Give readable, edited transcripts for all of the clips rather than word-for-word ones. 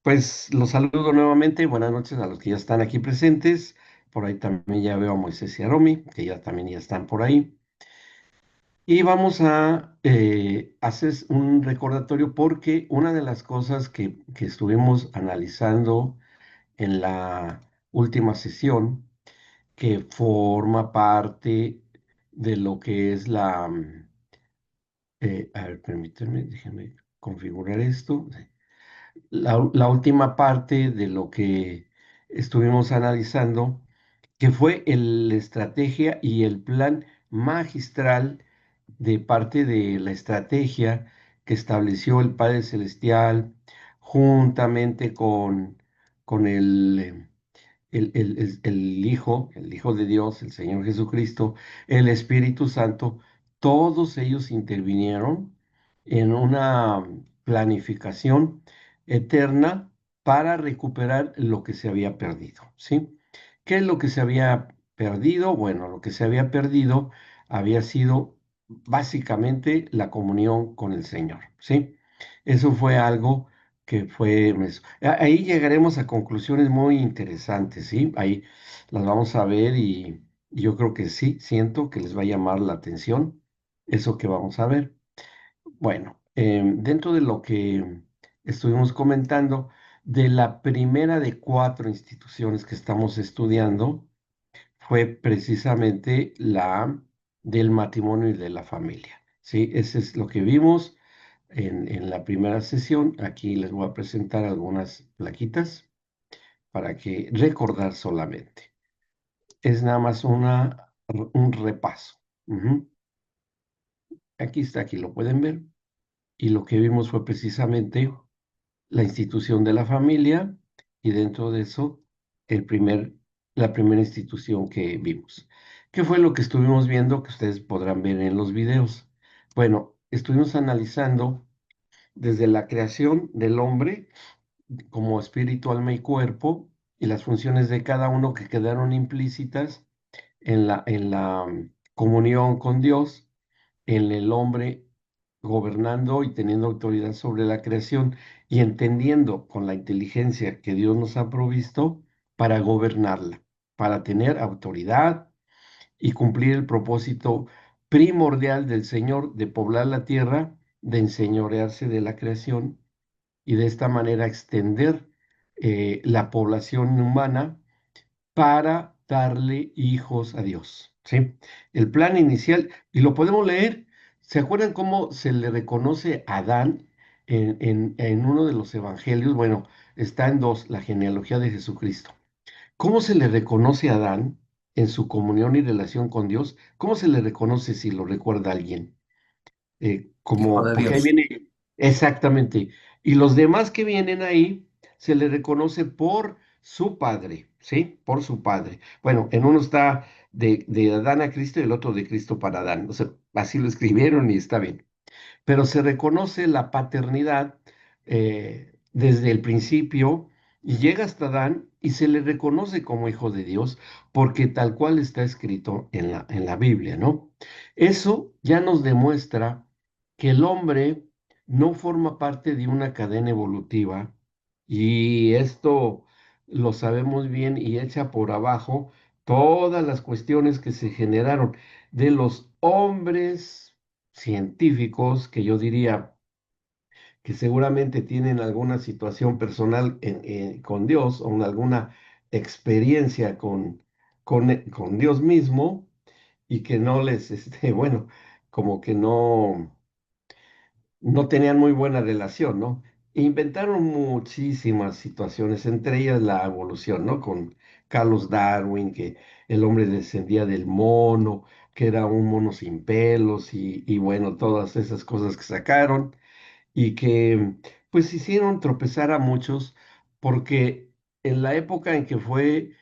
Pues los saludo nuevamente. Buenas noches a los que ya están aquí presentes. Por ahí también ya veo a Moisés y a Romy, que ya también ya están por ahí. Y vamos a hacer un recordatorio porque una de las cosas que estuvimos analizando en la última sesión, que forma parte de lo que es a ver, permítanme, déjenme configurar esto. La última parte de lo que estuvimos analizando, que fue la estrategia y el plan magistral de parte de la estrategia que estableció el Padre Celestial juntamente con el Hijo de Dios, el Señor Jesucristo, el Espíritu Santo. Todos ellos intervinieron en una planificación eterna para recuperar lo que se había perdido, ¿sí? ¿Qué es lo que se había perdido? Bueno, lo que se había perdido había sido básicamente la comunión con el Señor, ¿sí? Eso fue algo que fue... Ahí llegaremos a conclusiones muy interesantes, ¿sí? Ahí las vamos a ver y yo creo que sí, siento que les va a llamar la atención eso que vamos a ver. Bueno, dentro de lo que estuvimos comentando, de la primera de cuatro instituciones que estamos estudiando, fue precisamente la del matrimonio y de la familia. ¿Sí? Ese es lo que vimos en la primera sesión. Aquí les voy a presentar algunas plaquitas para que recordar solamente. Es nada más un repaso. Ujú. Aquí está, aquí lo pueden ver. Y lo que vimos fue precisamente la institución de la familia y dentro de eso el primer, la primera institución que vimos. ¿Qué fue lo que estuvimos viendo que ustedes podrán ver en los videos? Bueno, estuvimos analizando desde la creación del hombre como espíritu, alma y cuerpo y las funciones de cada uno que quedaron implícitas en la comunión con Dios, en el hombre gobernando y teniendo autoridad sobre la creación y entendiendo con la inteligencia que Dios nos ha provisto para gobernarla, para tener autoridad y cumplir el propósito primordial del Señor de poblar la tierra, de enseñorearse de la creación y de esta manera extender la población humana para darle hijos a Dios. ¿Sí? El plan inicial, y lo podemos leer, ¿se acuerdan cómo se le reconoce a Adán en uno de los evangelios? Bueno, está en dos, la genealogía de Jesucristo. ¿Cómo se le reconoce a Adán en su comunión y relación con Dios? ¿Cómo se le reconoce si lo recuerda alguien? Hijo de Porque ahí Dios. viene exactamente. Y los demás que vienen ahí se le reconoce por su padre, ¿sí? Por su padre. Bueno, en uno está de Adán a Cristo y el otro de Cristo para Adán. O sea, así lo escribieron y está bien, pero se reconoce la paternidad desde el principio y llega hasta Adán y se le reconoce como hijo de Dios porque tal cual está escrito en la Biblia, ¿no? Eso ya nos demuestra que el hombre no forma parte de una cadena evolutiva y esto lo sabemos bien y echa por abajo todas las cuestiones que se generaron de los hombres científicos que yo diría que seguramente tienen alguna situación personal con Dios o alguna experiencia con Dios mismo y que no les, bueno, como que no tenían muy buena relación, ¿no? Inventaron muchísimas situaciones, entre ellas la evolución, ¿no? Con Carlos Darwin, que el hombre descendía del mono, que era un mono sin pelos y bueno, todas esas cosas que sacaron y que pues hicieron tropezar a muchos porque en la época en que fue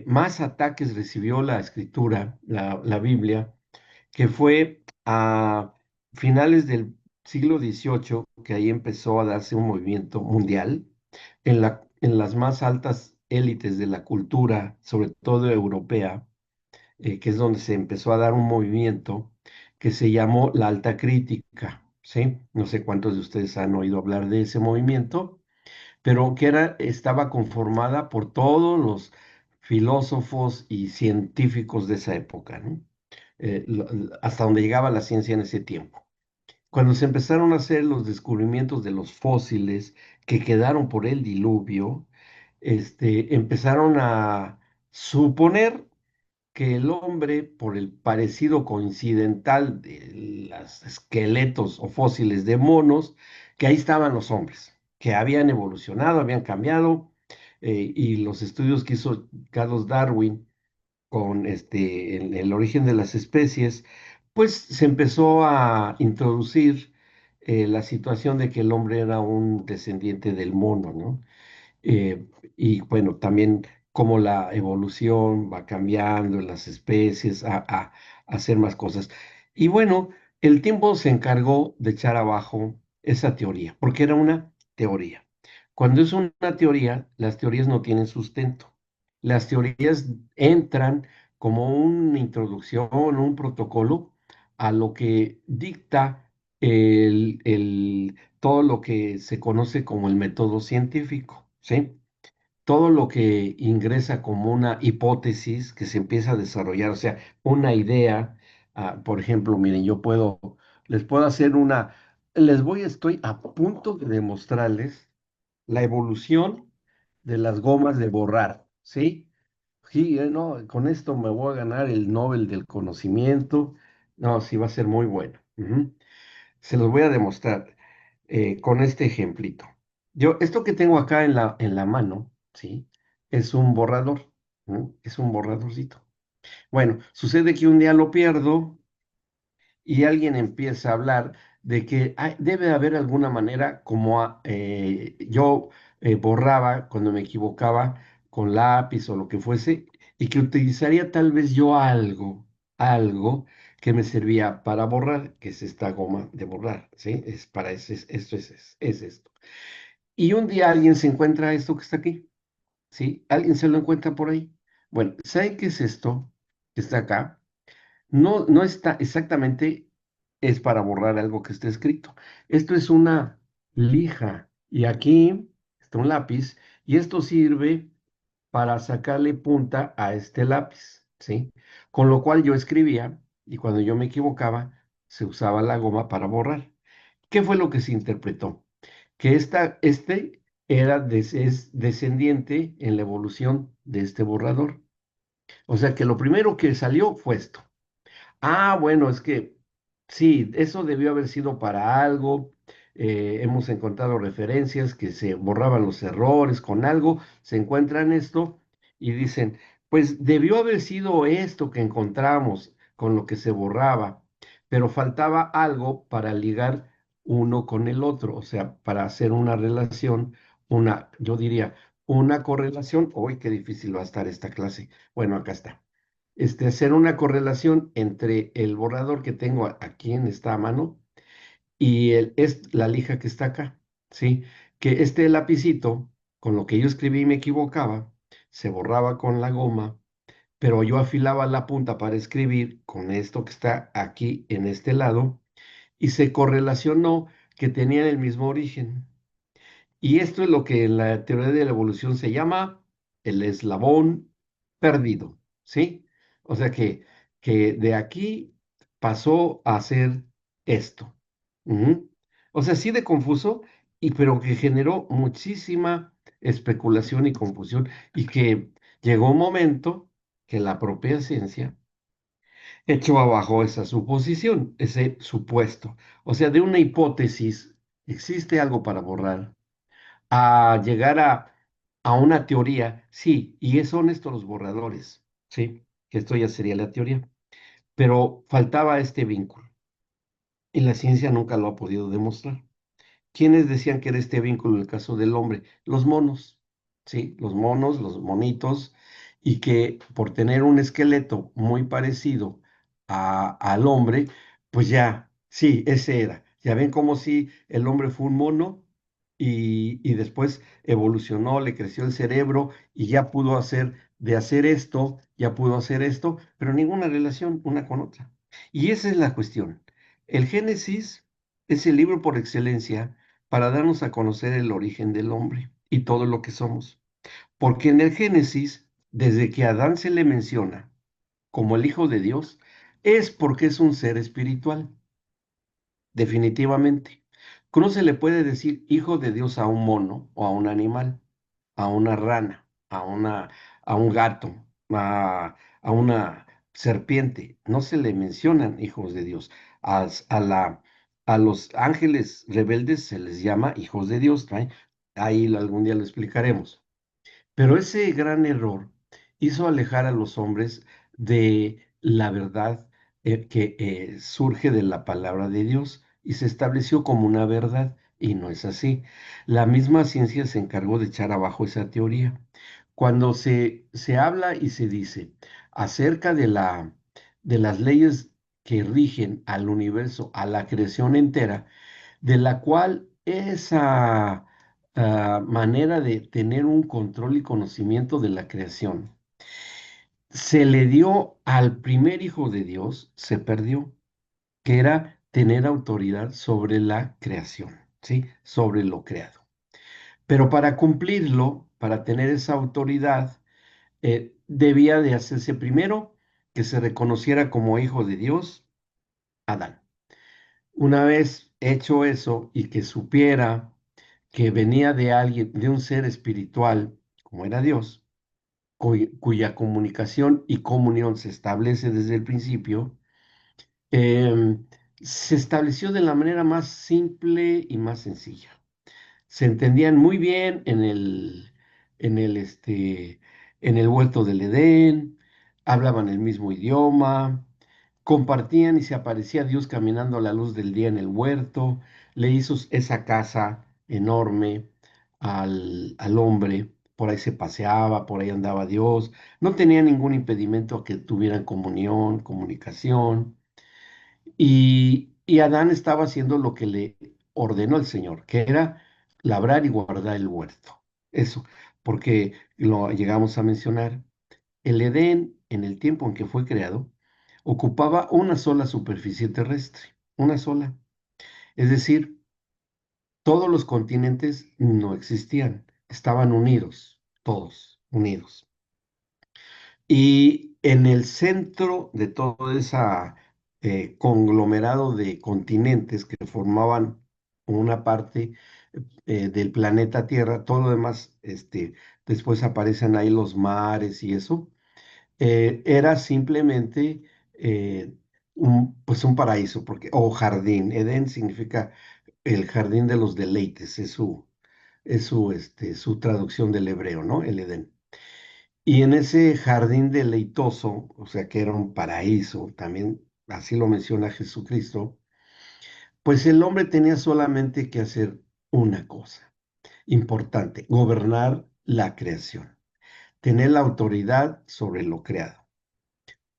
más ataques recibió la escritura, la Biblia, que fue a finales del siglo XVIII, que ahí empezó a darse un movimiento mundial en las más altas élites de la cultura, sobre todo europea, que es donde se empezó a dar un movimiento que se llamó la alta crítica, ¿sí? No sé cuántos de ustedes han oído hablar de ese movimiento, pero estaba conformada por todos los filósofos y científicos de esa época, ¿no? Hasta donde llegaba la ciencia en ese tiempo. Cuando se empezaron a hacer los descubrimientos de los fósiles que quedaron por el diluvio, empezaron a suponer que el hombre, por el parecido coincidental de los esqueletos o fósiles de monos, que ahí estaban los hombres, que habían evolucionado, habían cambiado, y los estudios que hizo Carlos Darwin con el origen de las especies, pues se empezó a introducir la situación de que el hombre era un descendiente del mono, ¿no? eh, y bueno, también cómo la evolución va cambiando en las especies a hacer más cosas. Y bueno, el tiempo se encargó de echar abajo esa teoría, porque era una teoría. Cuando es una teoría, las teorías no tienen sustento. Las teorías entran como una introducción, un protocolo a lo que dicta todo lo que se conoce como el método científico, ¿sí? Todo lo que ingresa como una hipótesis que se empieza a desarrollar, o sea, una idea, por ejemplo, miren, les puedo hacer estoy a punto de demostrarles la evolución de las gomas de borrar, ¿sí? Sí, no, con esto me voy a ganar el Nobel del conocimiento. No, sí, va a ser muy bueno. Ujú. Se los voy a demostrar con este ejemplito. Esto que tengo acá en la mano, ¿sí? Es un borrador, ¿no? Es un borradorcito. Bueno, sucede que un día lo pierdo y alguien empieza a hablar de que debe haber alguna manera como yo borraba cuando me equivocaba con lápiz o lo que fuese y que utilizaría tal vez yo algo que me servía para borrar, que es esta goma de borrar, ¿sí? Es para esto es esto. Y un día alguien se encuentra esto que está aquí, ¿sí? Alguien se lo encuentra por ahí. Bueno, ¿sabe qué es esto que está acá? No, no está exactamente, es para borrar algo que esté escrito. Esto es una lija y aquí está un lápiz y esto sirve para sacarle punta a este lápiz, ¿sí? Con lo cual yo escribía y cuando yo me equivocaba se usaba la goma para borrar. ¿Qué fue lo que se interpretó? Que es descendiente en la evolución de este borrador. O sea que lo primero que salió fue esto. Bueno, es que sí, eso debió haber sido para algo. Hemos encontrado referencias que se borraban los errores con algo, se encuentran esto y dicen, pues debió haber sido esto que encontramos con lo que se borraba, pero faltaba algo para ligar uno con el otro, o sea, para hacer una relación, yo diría, una correlación. Uy, qué difícil va a estar esta clase. Bueno, acá está hacer una correlación entre el borrador que tengo aquí en esta mano y la lija que está acá, ¿sí? Que este lapicito, con lo que yo escribí y me equivocaba, se borraba con la goma, pero yo afilaba la punta para escribir con esto que está aquí en este lado y se correlacionó que tenían el mismo origen. Y esto es lo que en la teoría de la evolución se llama el eslabón perdido, ¿sí? O sea que de aquí pasó a ser esto. Ujú. O sea, sí de confuso, pero que generó muchísima especulación y confusión y que llegó un momento que la propia ciencia echó abajo esa suposición, ese supuesto. O sea, de una hipótesis, existe algo para borrar a llegar a una teoría, sí, y son estos los borradores, sí, que esto ya sería la teoría, pero faltaba este vínculo y la ciencia nunca lo ha podido demostrar. ¿Quiénes decían que era este vínculo en el caso del hombre? Los monos, ¿sí? Los monos, los monitos, y que por tener un esqueleto muy parecido al hombre, pues ya, sí, ese era. Ya ven como si el hombre fue un mono y después evolucionó, le creció el cerebro y ya pudo de hacer esto, ya pudo hacer esto, pero ninguna relación una con otra. Y esa es la cuestión. El Génesis es el libro por excelencia para darnos a conocer el origen del hombre. y todo lo que somos. Porque en el Génesis, desde que a Adán se le menciona como el Hijo de Dios, es porque es un ser espiritual, definitivamente. ¿Cómo se le puede decir hijo de Dios a un mono o a un animal, a una rana, a un gato, a una serpiente? No se le mencionan hijos de Dios. A a los ángeles rebeldes se les llama hijos de Dios, ¿no? Ahí algún día lo explicaremos. Pero ese gran error hizo alejar a los hombres de la verdad que surge de la palabra de Dios y se estableció como una verdad, y no es así. La misma ciencia se encargó de echar abajo esa teoría. Cuando se habla y se dice acerca de de las leyes que rigen al universo, a la creación entera, de la cual esa manera de tener un control y conocimiento de la creación se le dio al primer hijo de Dios, se perdió, que era tener autoridad sobre la creación, ¿sí? Sobre lo creado. Pero para cumplirlo, para tener esa autoridad, debía de hacerse primero que se reconociera como hijo de Dios, Adán. Una vez hecho eso y que supiera que venía de alguien, de un ser espiritual, como era Dios, cuya comunicación y comunión se establece desde el principio, se estableció de la manera más simple y más sencilla. Se entendían muy bien en en el huerto del Edén, hablaban el mismo idioma, compartían y se aparecía Dios caminando a la luz del día en el huerto, le hizo esa casa enorme al hombre, por ahí se paseaba, por ahí andaba Dios, no tenía ningún impedimento a que tuvieran comunión, comunicación. Y Adán estaba haciendo lo que le ordenó el Señor, que era labrar y guardar el huerto. Eso, porque lo llegamos a mencionar. El Edén, en el tiempo en que fue creado, ocupaba una sola superficie terrestre, una sola. Es decir, todos los continentes no existían, estaban unidos, todos unidos. Y en el centro de todo ese conglomerado de continentes que formaban una parte del planeta Tierra, todo lo demás, después aparecen ahí los mares y eso, era simplemente pues un paraíso, porque, o jardín. Edén significa el jardín de los deleites, su traducción del hebreo, ¿no? El Edén. Y en ese jardín deleitoso, o sea que era un paraíso, también así lo menciona Jesucristo, pues el hombre tenía solamente que hacer una cosa importante: gobernar la creación, tener la autoridad sobre lo creado,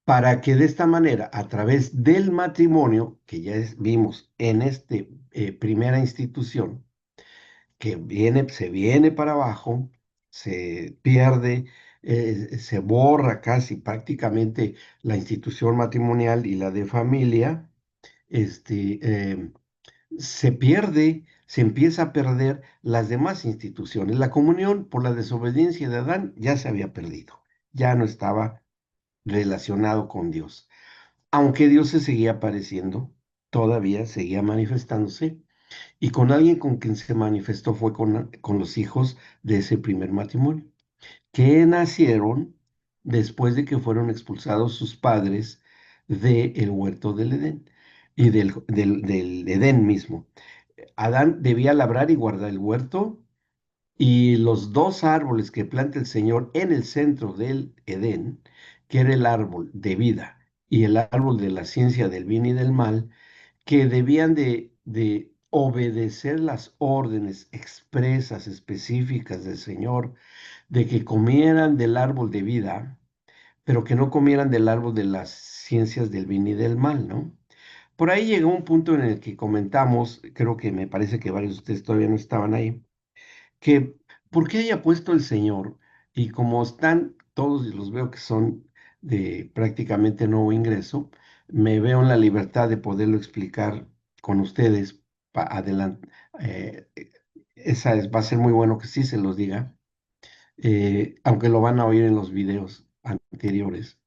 para que de esta manera, a través del matrimonio, que ya vimos en esta primera institución, que se viene para abajo, se pierde, se borra casi prácticamente la institución matrimonial y la de familia, este, eh, se pierde, se empieza a perder las demás instituciones. La comunión, por la desobediencia de Adán, ya se había perdido, ya no estaba relacionado con Dios. Aunque Dios se seguía apareciendo, todavía seguía manifestándose, y con alguien con quien se manifestó fue con los hijos de ese primer matrimonio, que nacieron después de que fueron expulsados sus padres del huerto del Edén y del Edén mismo. Adán debía labrar y guardar el huerto, y los dos árboles que planta el Señor en el centro del Edén, que era el árbol de vida y el árbol de la ciencia del bien y del mal, que debían de obedecer las órdenes expresas, específicas del Señor, de que comieran del árbol de vida, pero que no comieran del árbol de las ciencias del bien y del mal, ¿no? Por ahí llegó un punto en el que comentamos, creo que me parece que varios de ustedes todavía no estaban ahí, que por qué haya puesto el Señor, y como están todos y los veo que son de prácticamente nuevo ingreso, me veo en la libertad de poderlo explicar con ustedes adelante, va a ser muy bueno que sí se los diga, aunque lo van a oír en los videos anteriores.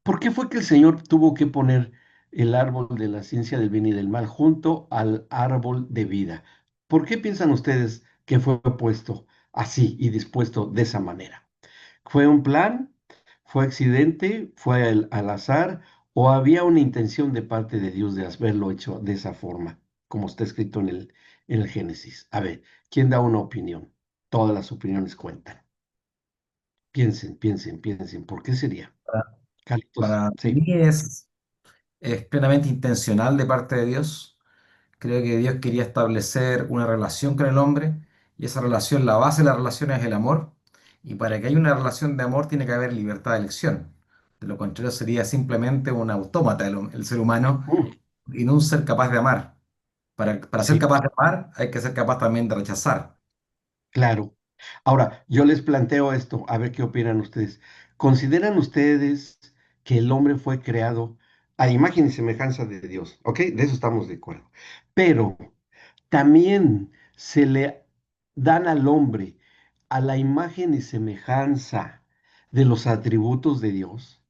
¿Por qué fue que el Señor tuvo que poner el árbol de la ciencia del bien y del mal junto al árbol de vida? ¿Por qué piensan ustedes que fue puesto así y dispuesto de esa manera? ¿Fue un plan? ¿Fue accidente? ¿Fue al azar? ¿O había una intención de parte de Dios de haberlo hecho de esa forma, como está escrito en el Génesis? A ver, ¿quién da una opinión? Todas las opiniones cuentan. Piensen, piensen, piensen. ¿Por qué sería? Para, Carlitos, para mí sí. es plenamente intencional de parte de Dios. Creo que Dios quería establecer una relación con el hombre y esa relación, la base de la relación es el amor. Y para que haya una relación de amor tiene que haber libertad de elección. De lo contrario sería simplemente un autómata el ser humano Mm, y no un ser capaz de amar. Para ser sí. capaz de amar hay que ser capaz también de rechazar. Claro. Ahora, yo les planteo esto, a ver qué opinan ustedes. ¿Consideran ustedes que el hombre fue creado a imagen y semejanza de Dios? ¿Ok? De eso estamos de acuerdo. Pero también se le dan al hombre a la imagen y semejanza de los atributos de Dios.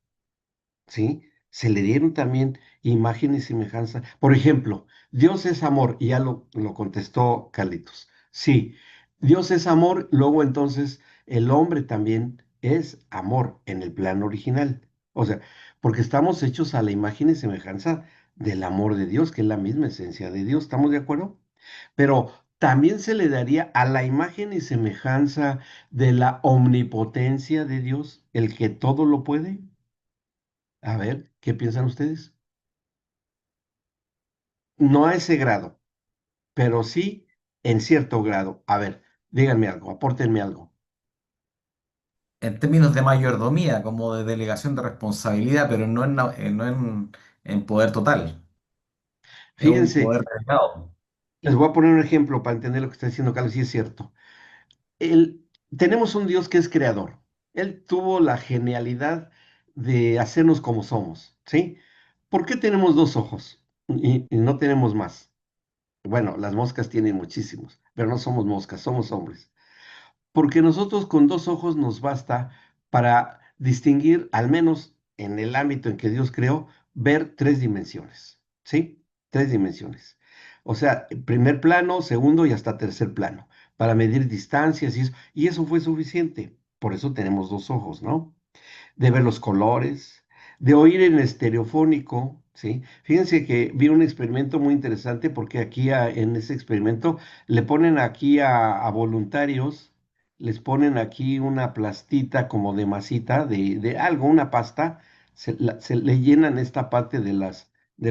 ¿Sí? Se le dieron también imagen y semejanza. Por ejemplo, Dios es amor, y ya lo contestó Carlitos. Sí, Dios es amor, luego entonces el hombre también es amor en el plan original. O sea, porque estamos hechos a la imagen y semejanza del amor de Dios, que es la misma esencia de Dios. ¿Estamos de acuerdo? Pero también se le daría a la imagen y semejanza de la omnipotencia de Dios, el que todo lo puede. A ver, ¿qué piensan ustedes? No a ese grado, pero sí en cierto grado. A ver, díganme algo, apórtenme algo. En términos de mayordomía, como de delegación de responsabilidad, pero no en poder total. Es un Fíjense, poder delegado. les voy a poner un ejemplo para entender lo que está diciendo Carlos, y es cierto. Tenemos un Dios que es creador. Él tuvo la genialidad de hacernos como somos, ¿sí? ¿Por qué tenemos dos ojos y no tenemos más? Bueno, las moscas tienen muchísimos, pero no somos moscas, somos hombres. Porque nosotros con dos ojos nos basta para distinguir, al menos en el ámbito en que Dios creó, ver tres dimensiones, ¿sí? Tres dimensiones. O sea, primer plano, segundo y hasta tercer plano, para medir distancias y eso fue suficiente. Por eso tenemos dos ojos, ¿no? De ver los colores, de oír en estereofónico, ¿sí? Fíjense que vi un experimento muy interesante porque aquí en ese experimento le ponen aquí a voluntarios, les ponen aquí una plastita como de masita, de algo, una pasta, se le llenan esta parte de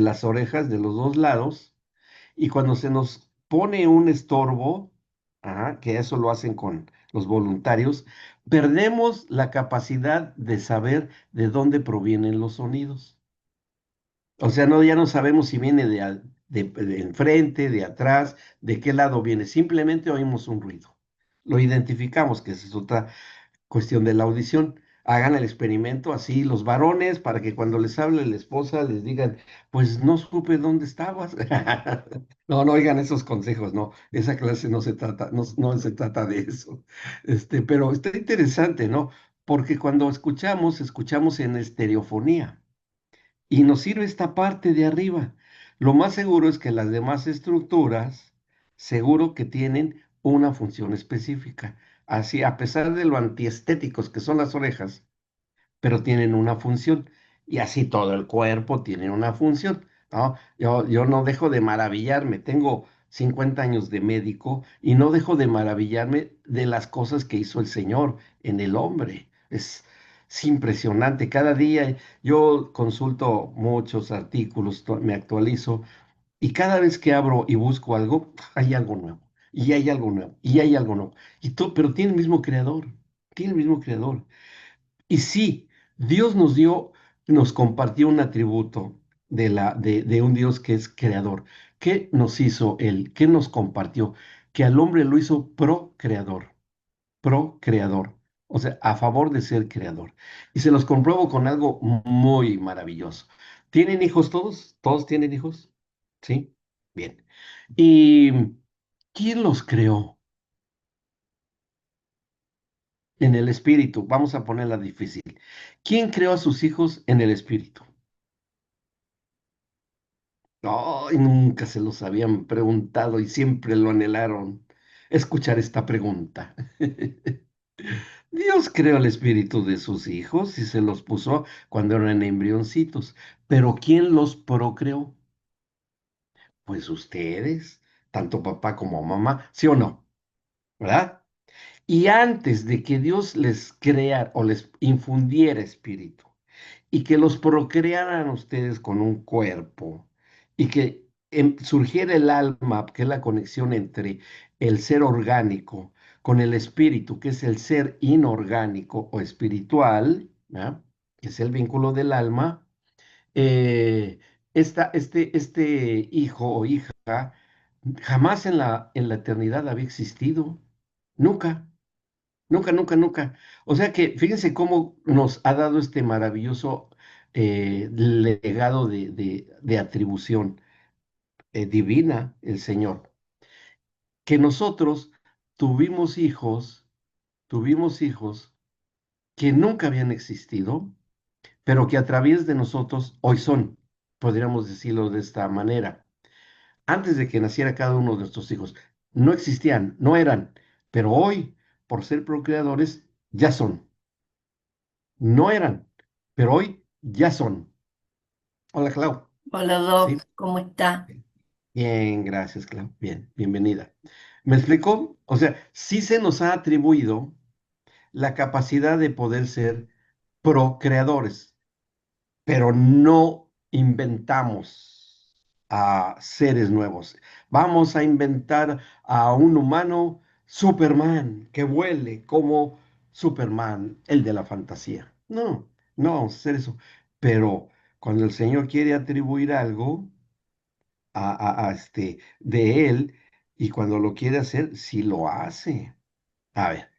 las orejas de los dos lados y cuando se nos pone un estorbo, ajá, que eso lo hacen con los voluntarios, perdemos la capacidad de saber de dónde provienen los sonidos. O sea, no, ya no sabemos si viene de enfrente, de atrás, de qué lado viene. Simplemente oímos un ruido. Lo identificamos, que esa es otra cuestión de la audición. Hagan el experimento así los varones para que cuando les hable la esposa les digan, pues no supe dónde estabas. No, no oigan esos consejos, no. Esa clase no se trata, no, no se trata de eso. Pero está interesante, ¿no? Porque cuando escuchamos, escuchamos en estereofonía y nos sirve esta parte de arriba. Lo más seguro es que las demás estructuras, seguro que tienen una función específica. Así, a pesar de lo antiestéticos que son las orejas, pero tienen una función. Y así todo el cuerpo tiene una función, ¿no? Yo no dejo de maravillarme, tengo 50 años de médico y no dejo de maravillarme de las cosas que hizo el Señor en el hombre. Es impresionante. Cada día yo consulto muchos artículos, me actualizo y cada vez que abro y busco algo, hay algo nuevo. Y hay algo nuevo, y hay algo nuevo. Pero tiene el mismo creador, tiene el mismo creador. Y sí, Dios nos dio, nos compartió un atributo de un Dios que es creador. ¿Qué nos hizo Él? ¿Qué nos compartió? Que al hombre lo hizo procreador, procreador, o sea, a favor de ser creador. Y se los compruebo con algo muy maravilloso. ¿Tienen hijos todos? ¿Todos tienen hijos? ¿Sí? Bien. ¿Y quién los creó? En el espíritu, vamos a ponerla difícil. ¿Quién creó a sus hijos en el espíritu? Ay, nunca se los habían preguntado y siempre lo anhelaron escuchar esta pregunta. Dios creó el espíritu de sus hijos y se los puso cuando eran embrioncitos. Pero ¿quién los procreó? Pues ustedes, tanto papá como mamá, ¿sí o no? ¿Verdad? Y antes de que Dios les creara o les infundiera espíritu y que los procrearan ustedes con un cuerpo y que surgiera el alma, que es la conexión entre el ser orgánico con el espíritu, que es el ser inorgánico o espiritual, ¿verdad? Que es el vínculo del alma, eh, este hijo o hija jamás en la eternidad había existido. Nunca. Nunca, nunca, nunca. O sea que fíjense cómo nos ha dado este maravilloso legado de atribución divina el Señor. Que nosotros tuvimos hijos que nunca habían existido, pero que a través de nosotros hoy son, podríamos decirlo de esta manera. Antes de que naciera cada uno de nuestros hijos, no existían, no eran, pero hoy, por ser procreadores, ya son. No eran, pero hoy ya son. Hola, Clau. Hola Sí, Doc, ¿cómo está? bien, gracias, Clau. Bien, bienvenida. ¿Me explicó? O sea, sí se nos ha atribuido la capacidad de poder ser procreadores, pero no inventamos a seres nuevos. Vamos a inventar a un humano Superman que vuele como Superman, el de la fantasía. No, no vamos a hacer eso. Pero cuando el Señor quiere atribuir algo de Él y cuando lo quiere hacer, sí lo hace. A ver,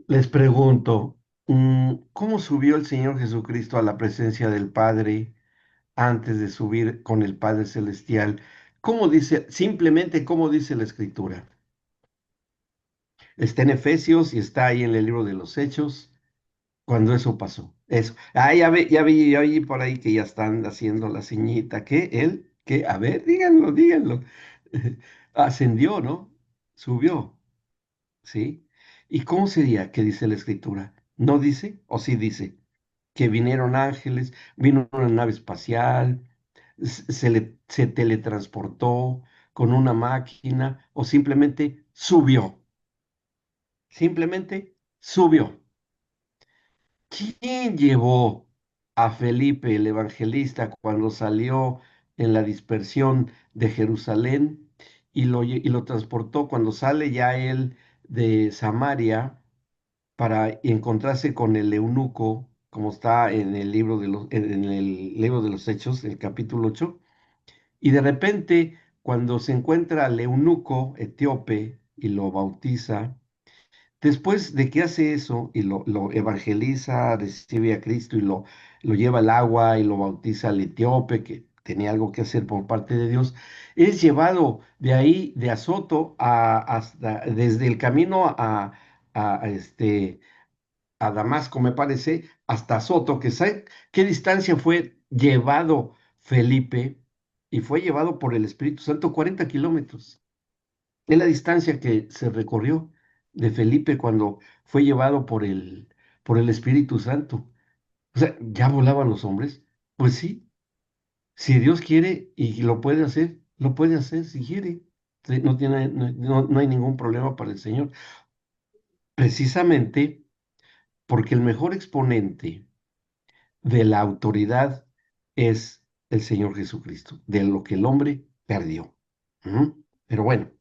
les pregunto, ¿cómo subió el Señor Jesucristo a la presencia del Padre antes de subir con el Padre Celestial? ¿Cómo dice, simplemente cómo dice la Escritura? Está en Efesios y está ahí en el libro de los Hechos, cuando eso pasó. Eso. Ah, ya vi por ahí que ya están haciendo la ceñita. ¿Qué? ¿Él? ¿Qué? A ver, díganlo, díganlo. Ascendió, ¿no? Subió, ¿sí? ¿Y cómo sería que dice la Escritura? ¿No dice? ¿O sí dice? Que vinieron ángeles, vino una nave espacial, se teletransportó con una máquina o simplemente subió. ¿Quién llevó a Felipe el evangelista cuando salió en la dispersión de Jerusalén y lo transportó cuando sale ya él de Samaria para encontrarse con el eunuco, como está en el libro de los Hechos, el capítulo 8? Y de repente, cuando se encuentra al eunuco etíope y lo bautiza, después de que hace eso y lo evangeliza, recibe a Cristo y lo lleva al agua y lo bautiza al etíope, que tenía algo que hacer por parte de Dios, es llevado de ahí, de Azoto, desde el camino a Damasco, me parece, hasta Soto, que ¿sabe qué distancia fue llevado Felipe? Y fue llevado por el Espíritu Santo 40 kilómetros. Es la distancia que se recorrió de Felipe cuando fue llevado por el Espíritu Santo. O sea, ¿ya volaban los hombres? Pues sí, si Dios quiere y lo puede hacer si quiere. No tiene, no hay ningún problema para el Señor. Precisamente porque el mejor exponente de la autoridad es el Señor Jesucristo, de lo que el hombre perdió. Pero bueno,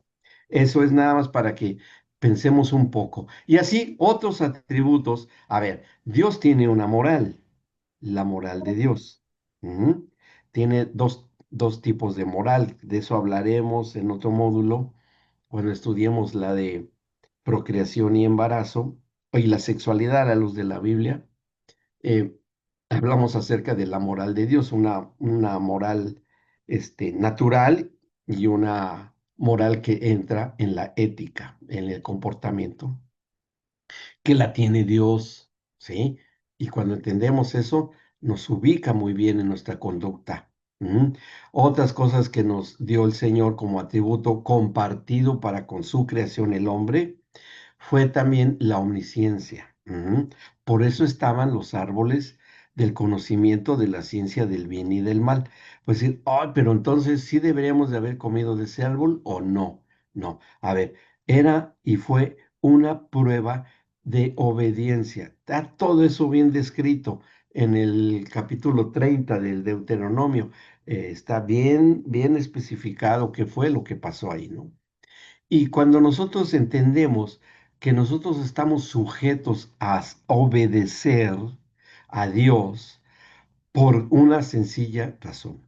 eso es nada más para que pensemos un poco. Y así otros atributos. A ver, Dios tiene una moral, la moral de Dios. Ujú. Tiene dos tipos de moral. De eso hablaremos en otro módulo cuando estudiemos la de procreación y embarazo y la sexualidad a la luz de la Biblia. eh, Hablamos acerca de la moral de Dios, una moral natural y una moral que entra en la ética, en el comportamiento. que la tiene Dios, ¿sí? Y cuando entendemos eso, nos ubica muy bien en nuestra conducta. Ujú. Otras cosas que nos dio el Señor como atributo compartido para con su creación el hombre fue también la omnisciencia. Ujú. Por eso estaban los árboles del conocimiento de la ciencia del bien y del mal. Pues decir, "Ay, pero entonces sí deberíamos de haber comido de ese árbol o no". No, a ver, era y fue una prueba de obediencia. Está todo eso bien descrito en el capítulo 30 del Deuteronomio. Está bien, bien especificado qué fue lo que pasó ahí, ¿no? Y cuando nosotros entendemos que nosotros estamos sujetos a obedecer a Dios por una sencilla razón,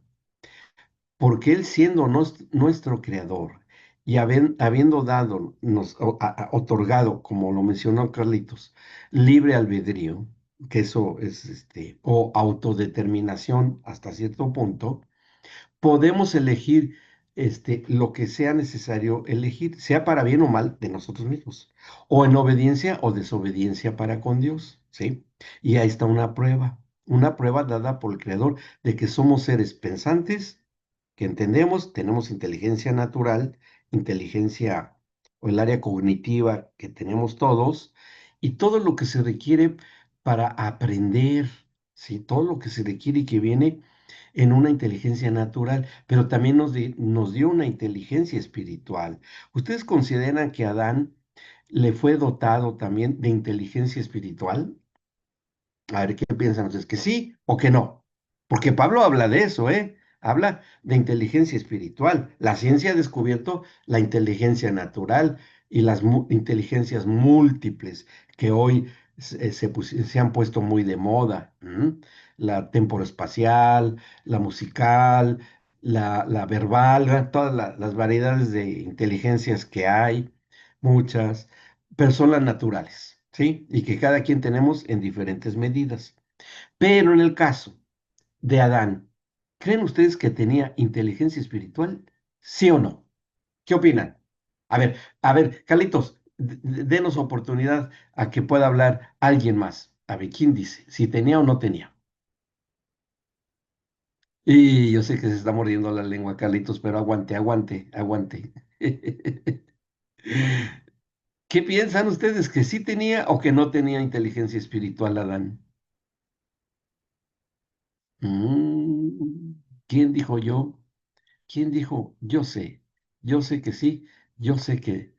porque Él siendo nuestro creador y habiendo dado, nos otorgado, como lo mencionó Carlitos, libre albedrío, que eso es o autodeterminación hasta cierto punto, podemos elegir lo que sea necesario elegir, sea para bien o mal de nosotros mismos, o en obediencia o desobediencia para con Dios, ¿sí? Y ahí está una prueba dada por el Creador de que somos seres pensantes, que entendemos, tenemos inteligencia natural, inteligencia o el área cognitiva que tenemos todos, y todo lo que se requiere para aprender, ¿sí? Todo lo que se requiere y que viene en una inteligencia natural, pero también nos dio una inteligencia espiritual. ¿Ustedes consideran que Adán le fue dotado también de inteligencia espiritual? A ver, ¿qué piensan ustedes? ¿Que sí o que no? Porque Pablo habla de eso, ¿eh? Habla de inteligencia espiritual. La ciencia ha descubierto la inteligencia natural y las inteligencias múltiples que hoy se han puesto muy de moda. ¿M? La temporoespacial, la musical, la verbal, ¿verdad? Todas las variedades de inteligencias que hay, muchas personas naturales, ¿sí? Y que cada quien tenemos en diferentes medidas. Pero en el caso de Adán, ¿creen ustedes que tenía inteligencia espiritual? ¿Sí o no? ¿Qué opinan? A ver, Carlitos, denos oportunidad a que pueda hablar alguien más. A ver, ¿quién dice? Si tenía o no tenía. Y yo sé que se está mordiendo la lengua, Carlitos, pero aguante, aguante, aguante. ¿Qué piensan ustedes? ¿Que sí tenía o que no tenía inteligencia espiritual Adán? Mm, ¿Quién dijo yo? ¿Quién dijo yo sé? Yo sé que sí, yo sé que,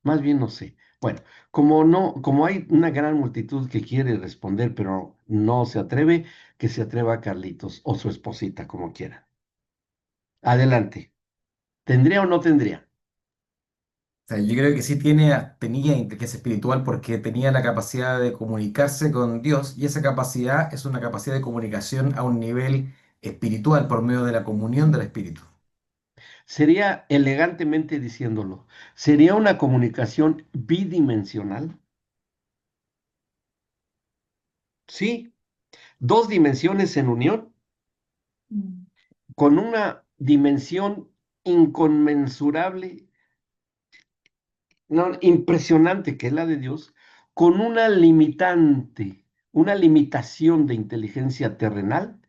más bien no sé. Bueno, como no, como hay una gran multitud que quiere responder, pero no se atreve, que se atreva Carlitos o su esposita, como quiera. Adelante. ¿Tendría o no tendría? O sea, yo creo que sí tenía inteligencia espiritual porque tenía la capacidad de comunicarse con Dios y esa capacidad es una capacidad de comunicación a un nivel espiritual por medio de la comunión del espíritu. Sería elegantemente diciéndolo, sería una comunicación bidimensional. Sí, dos dimensiones en unión con una dimensión inconmensurable, no, impresionante que es la de Dios, con una limitante, una limitación de inteligencia terrenal,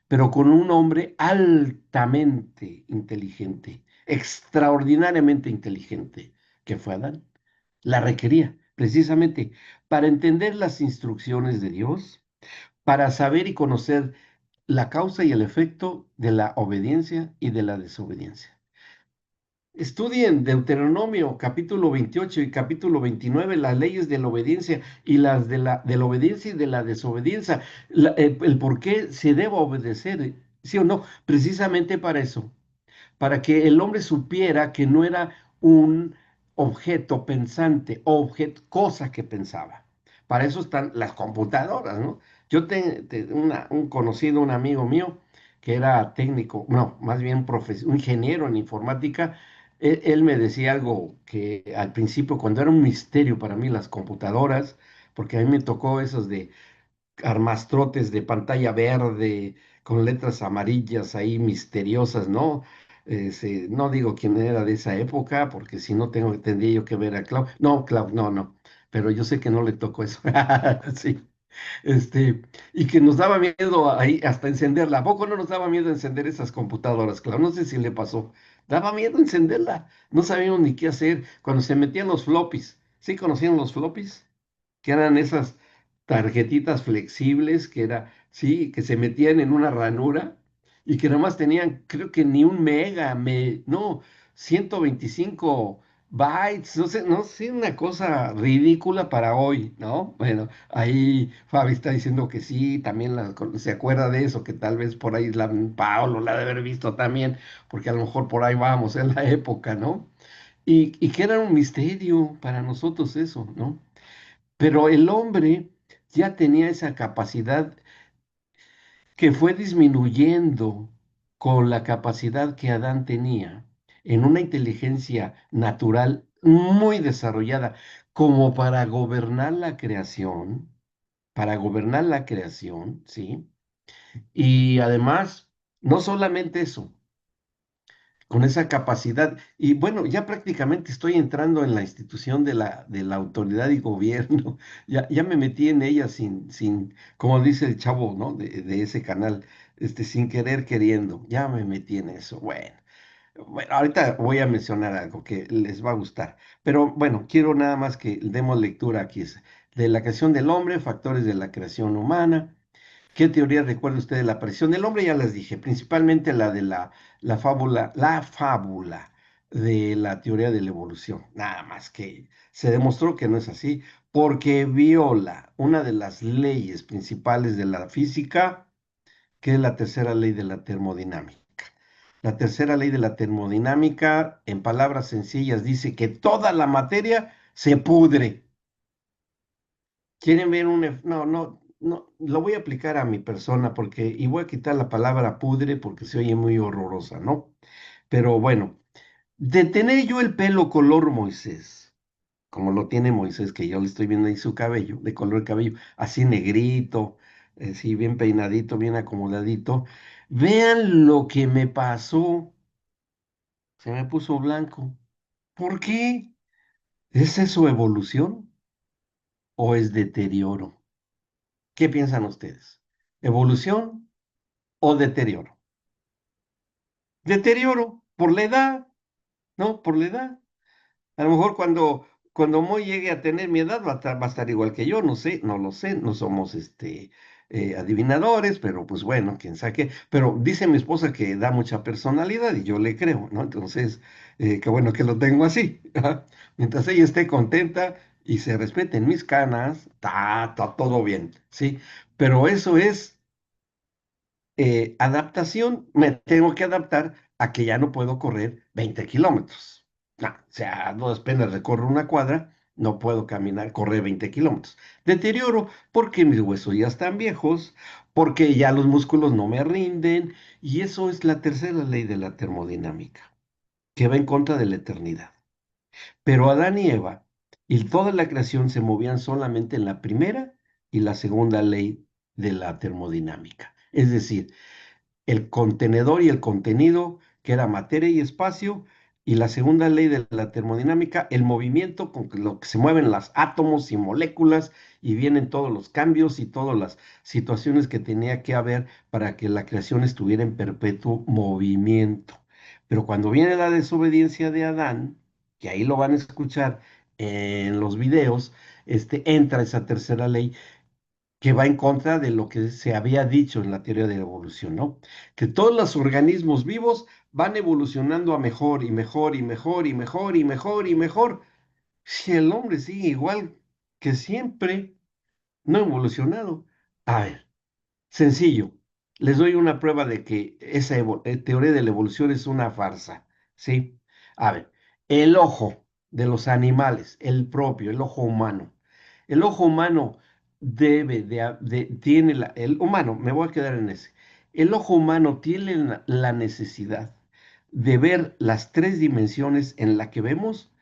pero con un hombre altamente inteligente, extraordinariamente inteligente, que fue Adán. La requería precisamente para entender las instrucciones de Dios, para saber y conocer la causa y el efecto de la obediencia y de la desobediencia. Estudien Deuteronomio capítulo 28 y capítulo 29, las leyes de la obediencia y las de la obediencia y de la desobediencia, el por qué se debe obedecer, sí o no, precisamente para eso, para que el hombre supiera que no era un objeto pensante, cosa que pensaba. Para eso están las computadoras, ¿no? Yo un conocido, un amigo mío, que era técnico, no, más bien un ingeniero en informática, él me decía algo que al principio, cuando era un misterio para mí las computadoras, porque a mí me tocó esos de armastrotes de pantalla verde con letras amarillas ahí misteriosas, ¿no? No digo quién era de esa época, porque si no tendría yo que ver a Clau. No, Clau, no, no. pero yo sé que no le tocó eso. Sí. Y que nos daba miedo ahí hasta encenderla. ¿A poco no nos daba miedo encender esas computadoras? Claro, no sé si le pasó. Daba miedo encenderla. No sabíamos ni qué hacer. Cuando se metían los floppies. ¿Sí conocían los floppies? Que eran esas tarjetitas flexibles que era, sí, que se metían en una ranura y que nomás tenían, creo que ni un mega, no, 125 bytes, no sé, una cosa ridícula para hoy, ¿no? Bueno, ahí Fabi está diciendo que sí, también se acuerda de eso, que tal vez por ahí Paolo la ha de haber visto también, porque a lo mejor por ahí vamos en la época, ¿no? Y que era un misterio para nosotros eso, ¿no? Pero el hombre ya tenía esa capacidad que fue disminuyendo con la capacidad que Adán tenía en una inteligencia natural muy desarrollada como para gobernar la creación, ¿sí? Y además, no solamente eso, con esa capacidad. Y bueno, ya prácticamente estoy entrando en la institución de la autoridad y gobierno. Ya me metí en ella como dice el chavo, ¿no? De ese canal, sin querer queriendo. Ya me metí en eso. Bueno, ahorita voy a mencionar algo que les va a gustar. Pero bueno, quiero nada más que demos lectura aquí. Es de la creación del hombre, factores de la creación humana. ¿Qué teoría recuerda usted de la aparición del hombre? Ya les dije, principalmente la de la fábula de la teoría de la evolución. Nada más que se demostró que no es así, porque viola una de las leyes principales de la física, que es la tercera ley de la termodinámica. La tercera ley de la termodinámica, en palabras sencillas, dice que toda la materia se pudre. ¿Quieren ver no, lo voy a aplicar a mi persona porque, y voy a quitar la palabra pudre porque se oye muy horrorosa, ¿no? Pero bueno, de tener yo el pelo color Moisés, como lo tiene Moisés, que yo le estoy viendo ahí su cabello, de color cabello, así negrito, así bien peinadito, bien acomodadito, vean lo que me pasó, se me puso blanco. ¿Por qué? ¿Es eso evolución o es deterioro? ¿Qué piensan ustedes? ¿Evolución o deterioro? Deterioro por la edad, ¿no? Por la edad. A lo mejor cuando Moy llegue a tener mi edad va a estar igual que yo, no sé, no lo sé, no somos adivinadores, pero pues bueno, quién sabe qué. Pero dice mi esposa que da mucha personalidad y yo le creo, ¿no? Entonces, qué bueno que lo tengo así. Mientras ella esté contenta y se respeten mis canas, está todo bien, ¿sí? Pero eso es adaptación, me tengo que adaptar a que ya no puedo correr 20 kilómetros. No, o sea, no depende, recorro una cuadra, no puedo caminar, correr 20 kilómetros. Deterioro porque mis huesos ya están viejos, porque ya los músculos no me rinden, y eso es la tercera ley de la termodinámica, que va en contra de la eternidad. Pero Adán y Eva y toda la creación se movían solamente en la primera y la segunda ley de la termodinámica. Es decir, el contenedor y el contenido, que era materia y espacio, y la segunda ley de la termodinámica, el movimiento con lo que se mueven los átomos y moléculas y vienen todos los cambios y todas las situaciones que tenía que haber para que la creación estuviera en perpetuo movimiento. Pero cuando viene la desobediencia de Adán, que ahí lo van a escuchar en los videos, entra esa tercera ley que va en contra de lo que se había dicho en la teoría de la evolución, ¿no? Que todos los organismos vivos van evolucionando a mejor y mejor y mejor y mejor y mejor y mejor. Si el hombre sigue igual que siempre, no ha evolucionado. A ver, sencillo. Les doy una prueba de que esa teoría de la evolución es una farsa, ¿sí? A ver, el ojo de los animales, el propio, el ojo humano. El ojo humano tiene el humano, me voy a quedar en ese. El ojo humano tiene la necesidad de ver las tres dimensiones en la que vemos,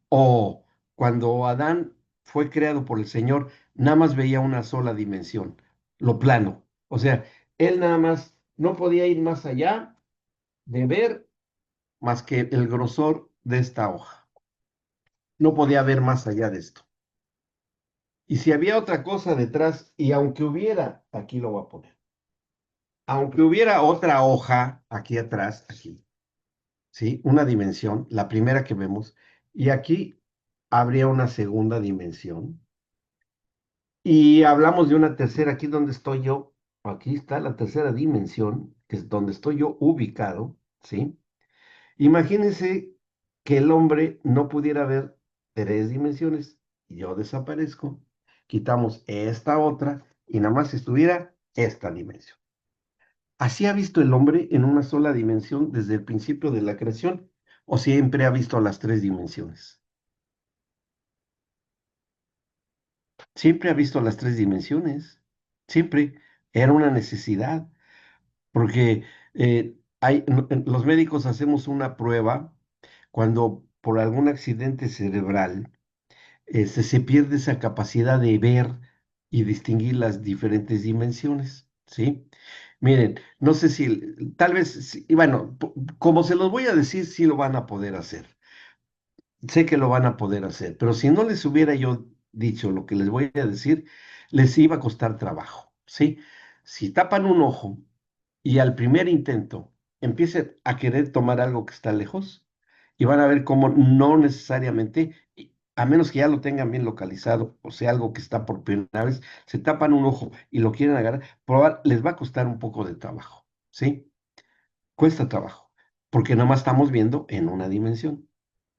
o cuando Adán fue creado por el Señor, nada más veía una sola dimensión, lo plano. O sea, él nada más no podía ir más allá de ver más que el grosor de esta hoja. No podía ver más allá de esto. Y si había otra cosa detrás, y aunque hubiera, aquí lo voy a poner, aunque hubiera otra hoja aquí atrás, aquí, ¿sí? Una dimensión, la primera que vemos, y aquí habría una segunda dimensión. Y hablamos de una tercera, aquí donde estoy yo, aquí está la tercera dimensión, que es donde estoy yo ubicado, ¿sí? Imagínense que el hombre no pudiera ver tres dimensiones, y yo desaparezco, quitamos esta otra y nada más estuviera esta dimensión. ¿Así ha visto el hombre en una sola dimensión desde el principio de la creación o siempre ha visto las tres dimensiones? Siempre ha visto las tres dimensiones, siempre era una necesidad, porque los médicos hacemos una prueba cuando por algún accidente cerebral se pierde esa capacidad de ver y distinguir las diferentes dimensiones, ¿sí? Miren, no sé si, tal vez, y bueno, como se los voy a decir, sí lo van a poder hacer. Sé que lo van a poder hacer, pero si no les hubiera yo dicho lo que les voy a decir, les iba a costar trabajo, ¿sí? Si tapan un ojo y al primer intento empiecen a querer tomar algo que está lejos, y van a ver cómo no necesariamente, a menos que ya lo tengan bien localizado, o sea, algo que está por primera vez, se tapan un ojo y lo quieren agarrar, probar, les va a costar un poco de trabajo, ¿sí? Cuesta trabajo, porque nomás estamos viendo en una dimensión,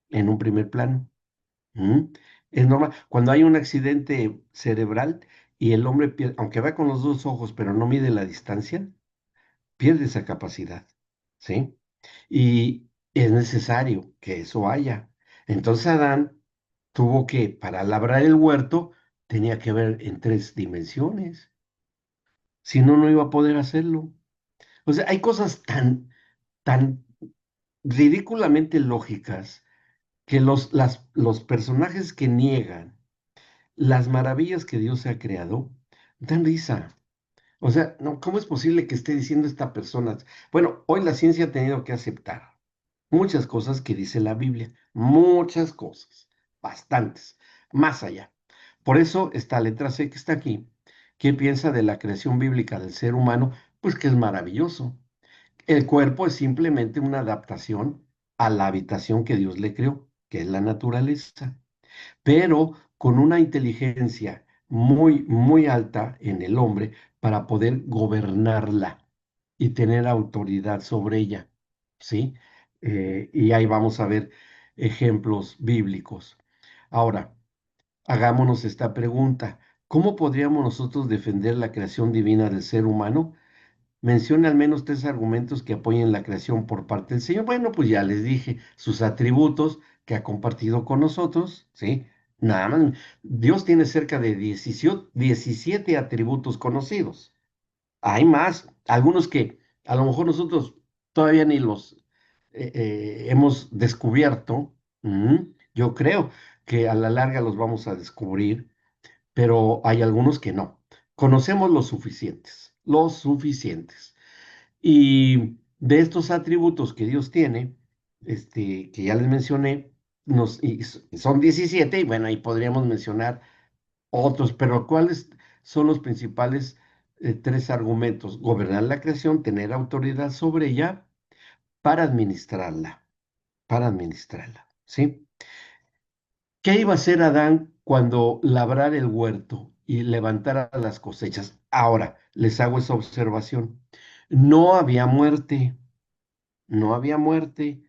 en un primer plano. ¿Mm? Es normal. Cuando hay un accidente cerebral y el hombre pierde, aunque va con los dos ojos, pero no mide la distancia, pierde esa capacidad, ¿sí? Y es necesario que eso haya. Entonces Adán tuvo que, para labrar el huerto, tenía que ver en tres dimensiones. Si no, no iba a poder hacerlo. O sea, hay cosas tan ridículamente lógicas que los personajes que niegan las maravillas que Dios ha creado dan risa. O sea, no, ¿cómo es posible que esté diciendo esta persona? Bueno, hoy la ciencia ha tenido que aceptar muchas cosas que dice la Biblia, muchas cosas, bastantes, más allá. Por eso esta letra C que está aquí, ¿qué piensa de la creación bíblica del ser humano? Pues que es maravilloso. El cuerpo es simplemente una adaptación a la habitación que Dios le creó, que es la naturaleza, pero con una inteligencia muy, muy alta en el hombre para poder gobernarla y tener autoridad sobre ella, ¿sí? Y ahí vamos a ver ejemplos bíblicos. Ahora, hagámonos esta pregunta. ¿Cómo podríamos nosotros defender la creación divina del ser humano? Mencione al menos tres argumentos que apoyen la creación por parte del Señor. Bueno, pues ya les dije sus atributos que ha compartido con nosotros, ¿sí? Nada más. Dios tiene cerca de 17 atributos conocidos. Hay más, algunos que a lo mejor nosotros todavía ni los hemos descubierto. Yo creo que a la larga los vamos a descubrir, pero hay algunos que no. Conocemos los suficientes, los suficientes. Y de estos atributos que Dios tiene, que ya les mencioné, son 17 y bueno, ahí podríamos mencionar otros, pero ¿cuáles son los principales tres argumentos? Gobernar la creación, tener autoridad sobre ella para administrarla, para administrarla, ¿sí? ¿Qué iba a hacer Adán cuando labrara el huerto y levantara las cosechas? Ahora, les hago esa observación. No había muerte, no había muerte,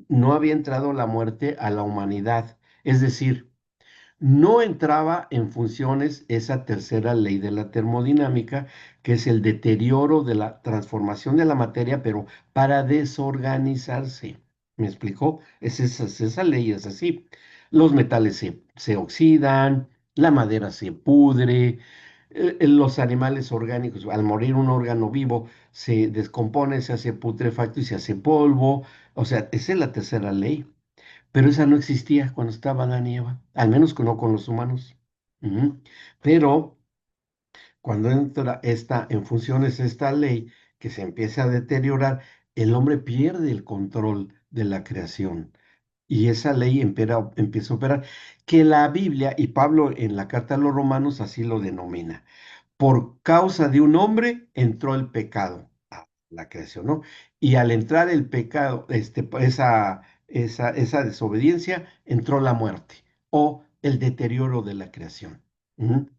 no había entrado la muerte a la humanidad. Es decir, no entraba en funciones esa tercera ley de la termodinámica, que es el deterioro de la transformación de la materia, pero para desorganizarse. ¿Me explicó? Esa ley es así. Los metales se oxidan, la madera se pudre, los animales orgánicos, al morir un órgano vivo, se descompone, se hace putrefacto y se hace polvo. O sea, esa es la tercera ley. Pero esa no existía cuando estaba Adán y Eva, al menos que no con los humanos. Ujú. Pero cuando entra en funciones esta ley que se empieza a deteriorar, el hombre pierde el control de la creación. y esa ley empieza a operar, que la Biblia y Pablo en la carta a los Romanos así lo denomina. Por causa de un hombre entró el pecado a la creación, ¿no? Y al entrar el pecado, esa desobediencia, entró la muerte o el deterioro de la creación. Ujú.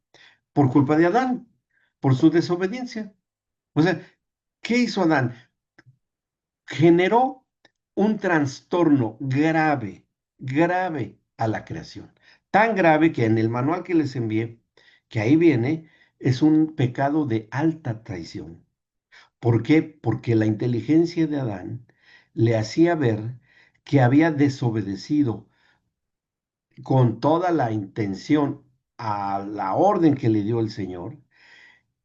Por culpa de Adán, por su desobediencia. O sea, ¿qué hizo Adán? Generó un trastorno grave, grave a la creación. Tan grave que en el manual que les envié, que ahí viene, es un pecado de alta traición. ¿Por qué? Porque la inteligencia de Adán le hacía ver que había desobedecido con toda la intención a la orden que le dio el Señor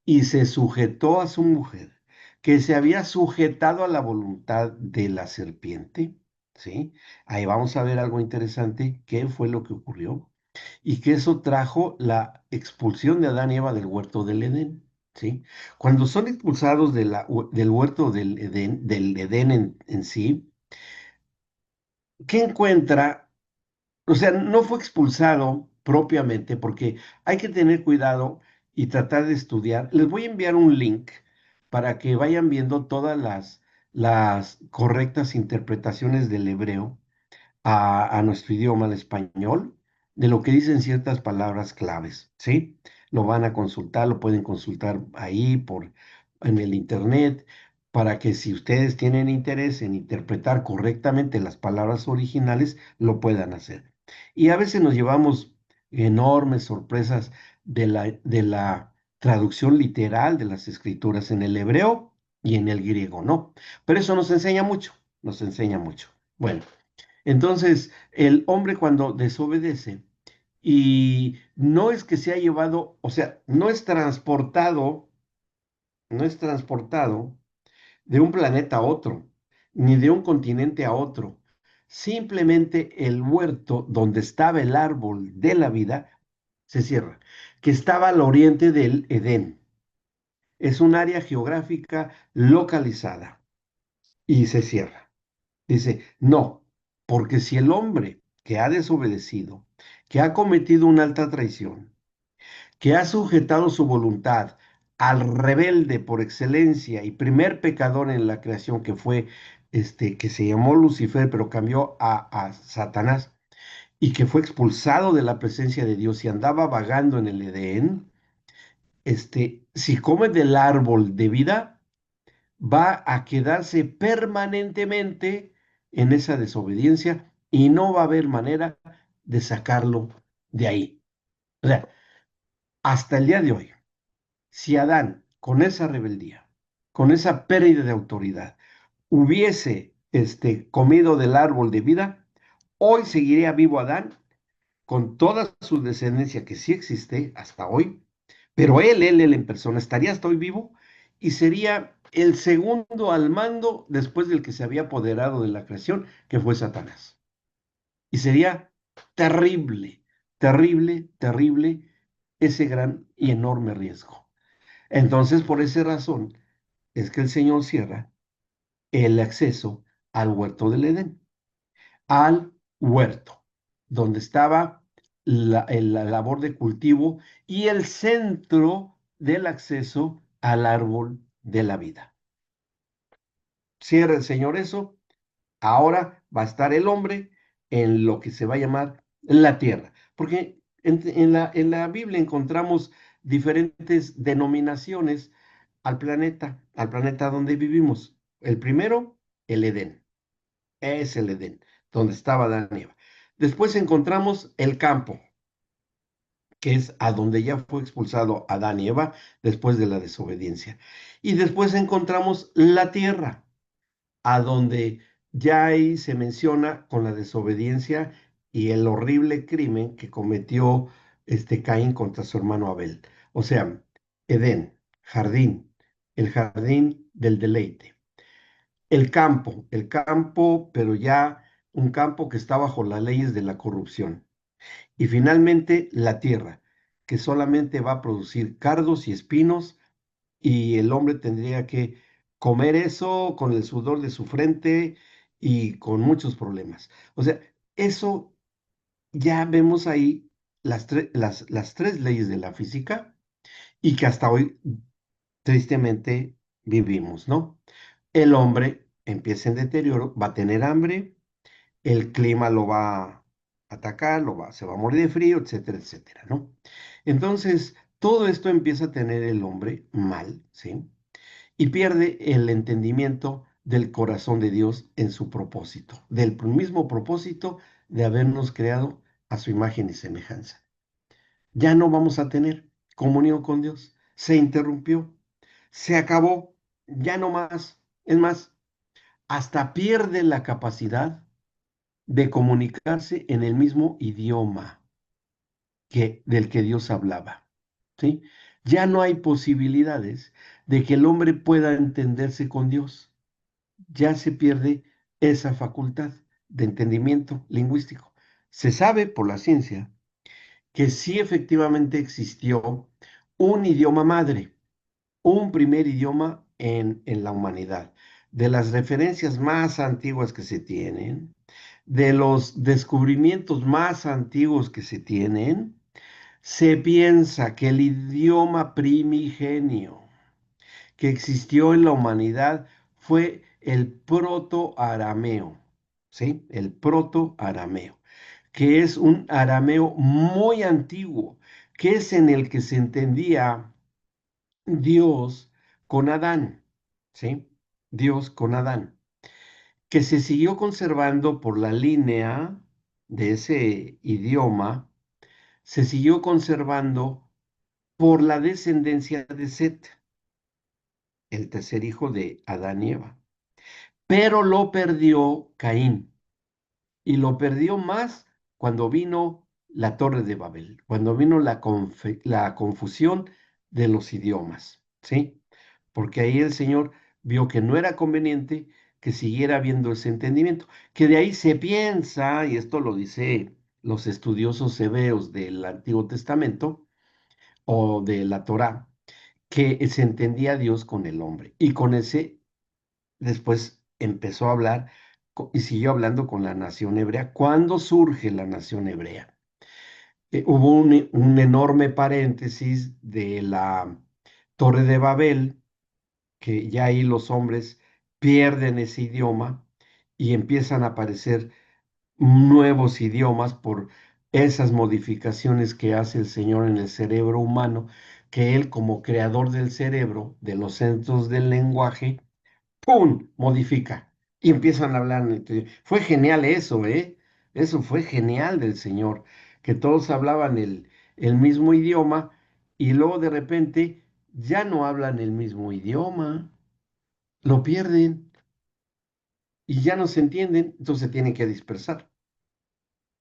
y se sujetó a su mujer, que se había sujetado a la voluntad de la serpiente, ¿sí? Ahí vamos a ver algo interesante, qué fue lo que ocurrió, y que eso trajo la expulsión de Adán y Eva del huerto del Edén, ¿sí? Cuando son expulsados del huerto del Edén en sí, ¿qué encuentra? O sea, no fue expulsado propiamente porque hay que tener cuidado y tratar de estudiar. Les voy a enviar un link para que vayan viendo todas las correctas interpretaciones del hebreo a nuestro idioma, al español, de lo que dicen ciertas palabras claves, ¿sí? Lo van a consultar, lo pueden consultar ahí en el internet, para que si ustedes tienen interés en interpretar correctamente las palabras originales, lo puedan hacer. Y a veces nos llevamos enormes sorpresas de la traducción literal de las escrituras en el hebreo y en el griego, ¿no? Pero eso nos enseña mucho, nos enseña mucho. Bueno. Entonces, el hombre cuando desobedece y no es que se ha llevado, o sea, no es transportado de un planeta a otro, ni de un continente a otro. Simplemente el huerto donde estaba el árbol de la vida se cierra, que estaba al oriente del Edén. Es un área geográfica localizada y se cierra. Dice, no, porque si el hombre que ha desobedecido, que ha cometido una alta traición, que ha sujetado su voluntad al rebelde por excelencia y primer pecador en la creación que fue que se llamó Lucifer, pero cambió a Satanás, y que fue expulsado de la presencia de Dios y andaba vagando en el Edén, si come del árbol de vida, va a quedarse permanentemente en esa desobediencia y no va a haber manera de sacarlo de ahí. O sea, hasta el día de hoy, si Adán, con esa rebeldía, con esa pérdida de autoridad, hubiese comido del árbol de vida, hoy seguiría vivo Adán con toda su descendencia que sí existe hasta hoy, pero él en persona estaría hasta hoy vivo y sería el segundo al mando después del que se había apoderado de la creación, que fue Satanás. Y sería terrible, terrible, terrible ese gran y enorme riesgo. Entonces, por esa razón, es que el Señor cierra el acceso al huerto del Edén, al huerto, donde estaba la labor de cultivo y el centro del acceso al árbol de la vida. Cierra el Señor eso, ahora va a estar el hombre en lo que se va a llamar la tierra, porque en la Biblia encontramos diferentes denominaciones al planeta donde vivimos. El primero, el Edén. Es el Edén, donde estaba Adán y Eva. Después encontramos el campo, que es a donde ya fue expulsado Adán y Eva después de la desobediencia. Y después encontramos la tierra, a donde ya ahí se menciona con la desobediencia y el horrible crimen que cometió Caín contra su hermano Abel. O sea, Edén, jardín, el jardín del deleite. El campo, pero ya un campo que está bajo las leyes de la corrupción. Y finalmente la tierra, que solamente va a producir cardos y espinos, y el hombre tendría que comer eso con el sudor de su frente y con muchos problemas. O sea, Eso ya vemos ahí las tres leyes de la física y que hasta hoy tristemente vivimos, ¿no? El hombre empieza en deterioro, va a tener hambre, el clima lo va a atacar, se va a morir de frío, etcétera, etcétera, ¿no? Entonces, todo esto empieza a tener el hombre mal, ¿sí? Y pierde el entendimiento del corazón de Dios en su propósito, del mismo propósito de habernos creado a su imagen y semejanza. Ya no vamos a tener comunión con Dios. Se interrumpió, se acabó, ya no más. Es más, hasta pierde la capacidad de comunicarse en el mismo idioma del que Dios hablaba. ¿Sí? Ya no hay posibilidades de que el hombre pueda entenderse con Dios. Ya se pierde esa facultad de entendimiento lingüístico. Se sabe por la ciencia que sí efectivamente existió un idioma madre, un primer idioma en la humanidad. De las referencias más antiguas que se tienen, de los descubrimientos más antiguos que se tienen, se piensa que el idioma primigenio que existió en la humanidad fue el proto-arameo, ¿sí? El proto-arameo, que es un arameo muy antiguo, que es en el que se entendía Dios con Adán, ¿sí? Dios con Adán, que se siguió conservando por la línea de ese idioma, se siguió conservando por la descendencia de Set, el tercer hijo de Adán y Eva. Pero lo perdió Caín. Y lo perdió más cuando vino la Torre de Babel, cuando vino la confusión de los idiomas, ¿sí? Porque ahí el Señor vio que no era conveniente que siguiera habiendo ese entendimiento, que de ahí se piensa, y esto lo dice los estudiosos hebreos del Antiguo Testamento o de la Torá, que se entendía a Dios con el hombre. Y con ese después empezó a hablar y siguió hablando con la nación hebrea. ¿Cuándo surge la nación hebrea? Hubo un enorme paréntesis de la Torre de Babel, que ya ahí los hombres pierden ese idioma y empiezan a aparecer nuevos idiomas por esas modificaciones que hace el Señor en el cerebro humano, que Él como creador del cerebro, de los centros del lenguaje, ¡pum! Modifica. Y empiezan a hablar en el idioma. Fue genial eso, ¿eh? Eso fue genial del Señor, que todos hablaban el mismo idioma y luego de repente ya no hablan el mismo idioma, lo pierden y ya no se entienden, entonces se tienen que dispersar.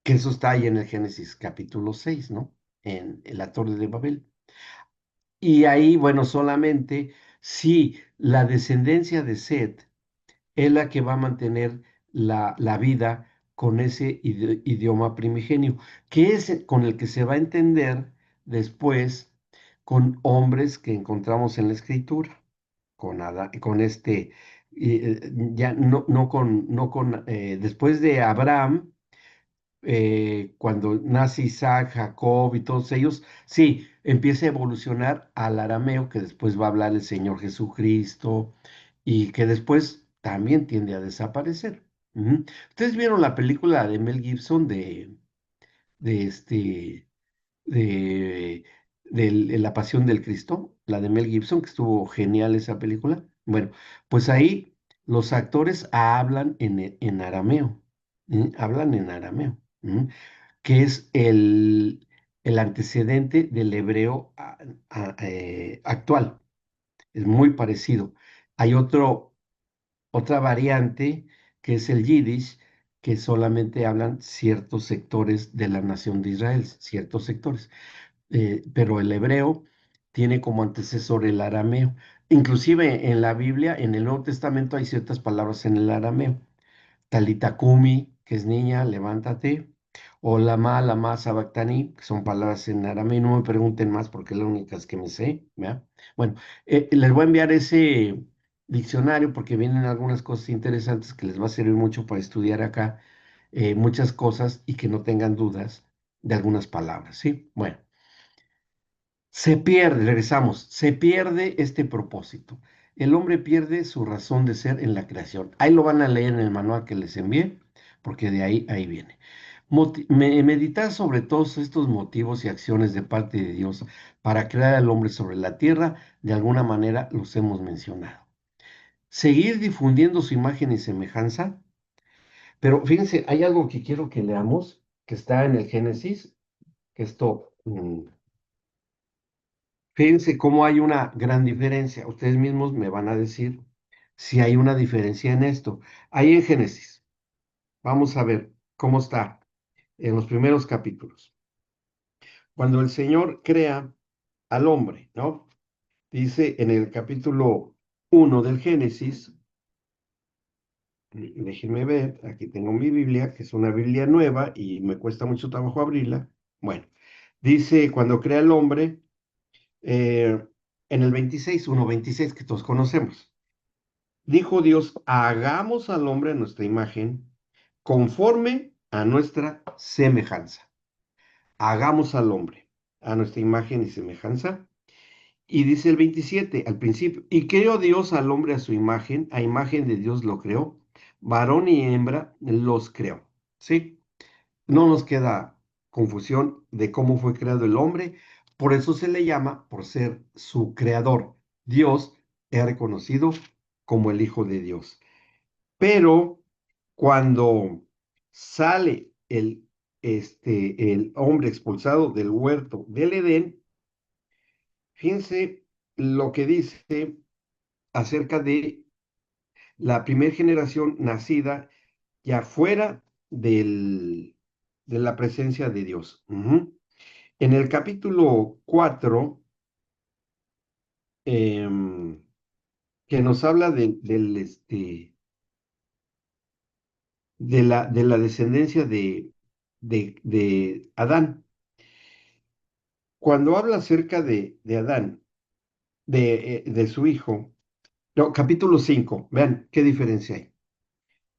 Que eso está ahí en el Génesis capítulo 6, ¿no? En la Torre de Babel. Y ahí, bueno, solamente si la descendencia de Set es la que va a mantener la vida con ese idioma primigenio, que es con el que se va a entender después con hombres que encontramos en la escritura, con ya después de Abraham, cuando nace Isaac, Jacob y todos ellos, sí, empieza a evolucionar al arameo que después va a hablar el Señor Jesucristo y que después también tiende a desaparecer. Ujú. ¿Ustedes vieron la película de Mel Gibson de este, de La Pasión del Cristo, la de Mel Gibson, que estuvo genial esa película? Bueno, pues ahí los actores hablan en arameo, hablan en arameo. Que es el antecedente del hebreo actual. Es muy parecido. Hay otra variante que es el yiddish, que solamente hablan ciertos sectores de la nación de Israel, ciertos sectores. Pero el hebreo tiene como antecesor el arameo. Inclusive en la Biblia, en el Nuevo Testamento, hay ciertas palabras en el arameo. Talitakumi, que es niña, levántate. O lama sabactani, que son palabras en arameo. No me pregunten más porque es la única que me sé. ¿Verdad? Bueno, les voy a enviar ese diccionario porque vienen algunas cosas interesantes que les va a servir mucho para estudiar acá muchas cosas y que no tengan dudas de algunas palabras, ¿sí? Bueno, se pierde, regresamos, se pierde este propósito. El hombre pierde su razón de ser en la creación. Ahí lo van a leer en el manual que les envié, porque de ahí viene. Meditar sobre todos estos motivos y acciones de parte de Dios para crear al hombre sobre la tierra, de alguna manera los hemos mencionado. Seguir difundiendo su imagen y semejanza, pero fíjense, hay algo que quiero que leamos, que está en el Génesis, que esto, fíjense cómo hay una gran diferencia. Ustedes mismos me van a decir si hay una diferencia en esto. Ahí en Génesis, vamos a ver cómo está en los primeros capítulos. Cuando el Señor crea al hombre, ¿no? Dice en el capítulo 1 del Génesis, déjenme ver, aquí tengo mi Biblia, que es una Biblia nueva y me cuesta mucho trabajo abrirla. Bueno, dice, cuando crea el hombre, eh, en el 26, 1:26, que todos conocemos, dijo Dios, hagamos al hombre a nuestra imagen, conforme a nuestra semejanza. Hagamos al hombre a nuestra imagen y semejanza. Y dice el 27 al principio, y creó Dios al hombre a imagen de Dios lo creó, varón y hembra los creó. ¿Sí? No nos queda confusión de cómo fue creado el hombre, por eso se le llama, por ser su creador. Dios es reconocido como el Hijo de Dios. Pero cuando sale el hombre expulsado del huerto del Edén, fíjense lo que dice acerca de la primera generación nacida ya fuera de la presencia de Dios. En el capítulo 4, que nos habla de la descendencia de Adán, cuando habla acerca de Adán, de su hijo, no, capítulo 5, vean qué diferencia hay.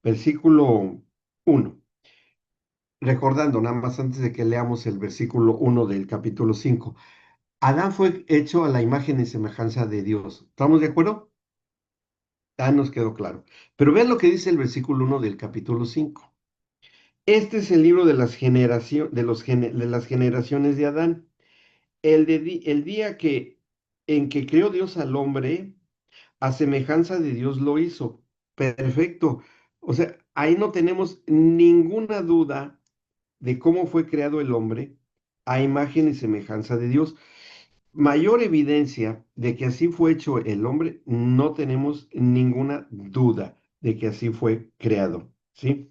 Versículo 1. Recordando, nada más antes de que leamos el versículo 1 del capítulo 5. Adán fue hecho a la imagen y semejanza de Dios. ¿Estamos de acuerdo? Ya nos quedó claro. Pero vean lo que dice el versículo 1 del capítulo 5. Este es el libro de las generaciones de Adán. El día en que creó Dios al hombre, a semejanza de Dios lo hizo. Perfecto. O sea, ahí no tenemos ninguna duda de cómo fue creado el hombre a imagen y semejanza de Dios. Mayor evidencia de que así fue hecho el hombre, no tenemos ninguna duda de que así fue creado, ¿sí?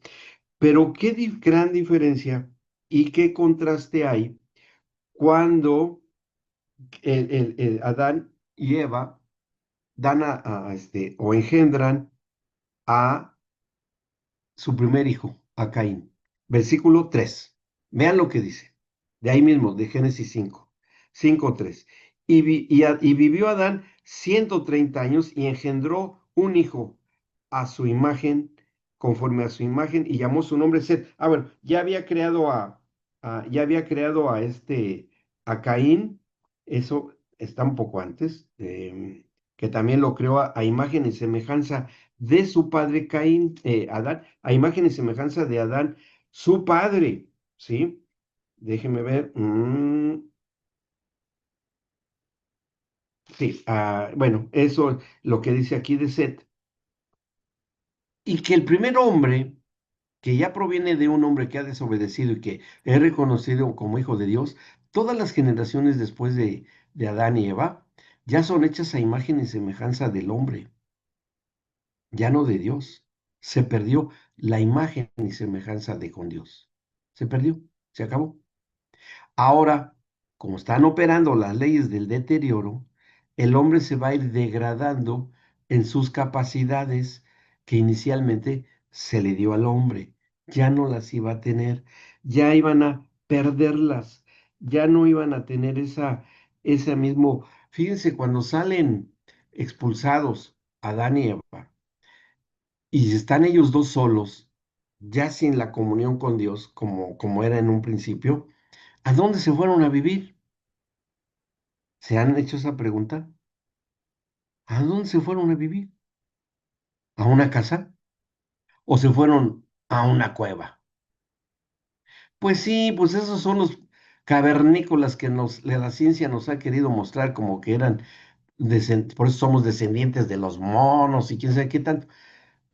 Pero qué gran diferencia y qué contraste hay cuando el Adán y Eva dan o engendran a su primer hijo, a Caín. Versículo 3. Vean lo que dice. De ahí mismo, de Génesis 5:3. Y vivió Adán 130 años y engendró un hijo a su imagen, conforme a su imagen, y llamó su nombre Set. Bueno, ya había creado a Caín, eso está un poco antes, que también lo creó a imagen y semejanza de su padre Caín, Adán, a imagen y semejanza de Adán, su padre, ¿sí? Déjeme ver. Sí, bueno, eso es lo que dice aquí de Set. Y que el primer hombre, que ya proviene de un hombre que ha desobedecido y que es reconocido como hijo de Dios, todas las generaciones después de Adán y Eva ya son hechas a imagen y semejanza del hombre, ya no de Dios. Se perdió la imagen y semejanza de con Dios. Se perdió, se acabó. Ahora, como están operando las leyes del deterioro, el hombre se va a ir degradando en sus capacidades que inicialmente se le dio al hombre. Ya no las iba a tener, ya iban a perderlas, ya no iban a tener esa mismo. Fíjense, cuando salen expulsados Adán y Eva y están ellos dos solos, ya sin la comunión con Dios, como era en un principio, ¿a dónde se fueron a vivir? ¿Se han hecho esa pregunta? ¿A dónde se fueron a vivir? ¿A una casa? ¿O se fueron a una cueva? Pues sí, pues esos son los cavernícolas que la ciencia nos ha querido mostrar como que eran, por eso somos descendientes de los monos y quién sabe qué tanto.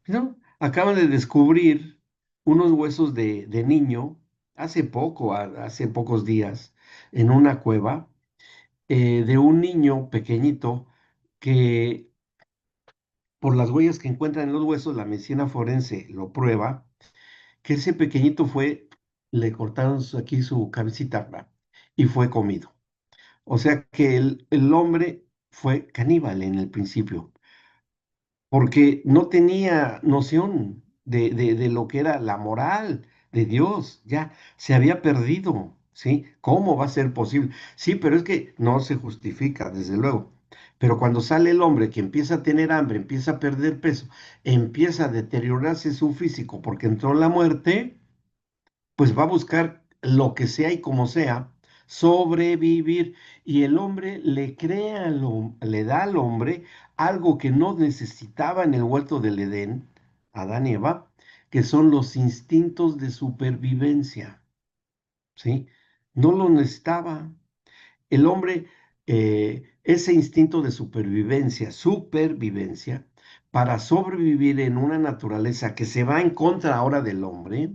¿No? Acaban de descubrir unos huesos de niño hace poco, hace pocos días, en una cueva, de un niño pequeñito que por las huellas que encuentran en los huesos, la medicina forense lo prueba, que ese pequeñito le cortaron aquí su cabecita, ¿va? Y fue comido. O sea que el hombre fue caníbal en el principio, porque no tenía noción de lo que era la moral de Dios, ya se había perdido, ¿sí? ¿Cómo va a ser posible? Sí, pero es que no se justifica, desde luego. Pero cuando sale el hombre que empieza a tener hambre, empieza a perder peso, empieza a deteriorarse su físico porque entró la muerte, pues va a buscar lo que sea y como sea, sobrevivir. Y el hombre le da al hombre algo que no necesitaba en el huerto del Edén, Adán y Eva, que son los instintos de supervivencia, ¿sí? No lo necesitaba. El hombre, ese instinto de supervivencia, para sobrevivir en una naturaleza que se va en contra ahora del hombre,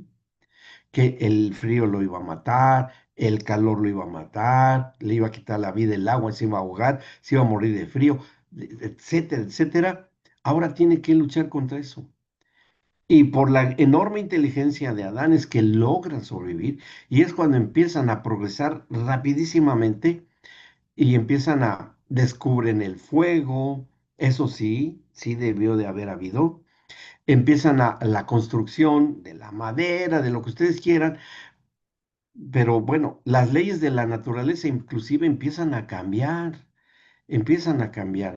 que el frío lo iba a matar, el calor lo iba a matar, le iba a quitar la vida, el agua se iba a ahogar, se iba a morir de frío, etcétera, etcétera. Ahora tiene que luchar contra eso. Y por la enorme inteligencia de Adán es que logran sobrevivir y es cuando empiezan a progresar rapidísimamente y empiezan descubren el fuego, eso sí, sí debió de haber habido. Empiezan la construcción de la madera, de lo que ustedes quieran, pero bueno, las leyes de la naturaleza inclusive empiezan a cambiar, empiezan a cambiar.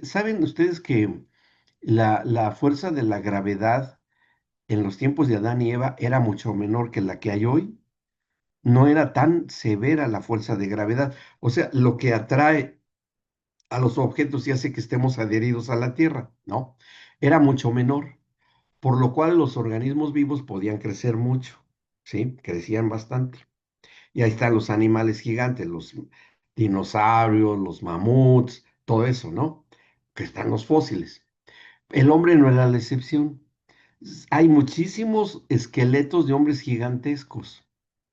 ¿Saben ustedes que la fuerza de la gravedad en los tiempos de Adán y Eva era mucho menor que la que hay hoy? No era tan severa la fuerza de gravedad. O sea, lo que atrae a los objetos y hace que estemos adheridos a la Tierra, ¿no? Era mucho menor, por lo cual los organismos vivos podían crecer mucho, ¿sí? Crecían bastante. Y ahí están los animales gigantes, los dinosaurios, los mamuts, todo eso, ¿no? Que están los fósiles. El hombre no era la excepción. Hay muchísimos esqueletos de hombres gigantescos,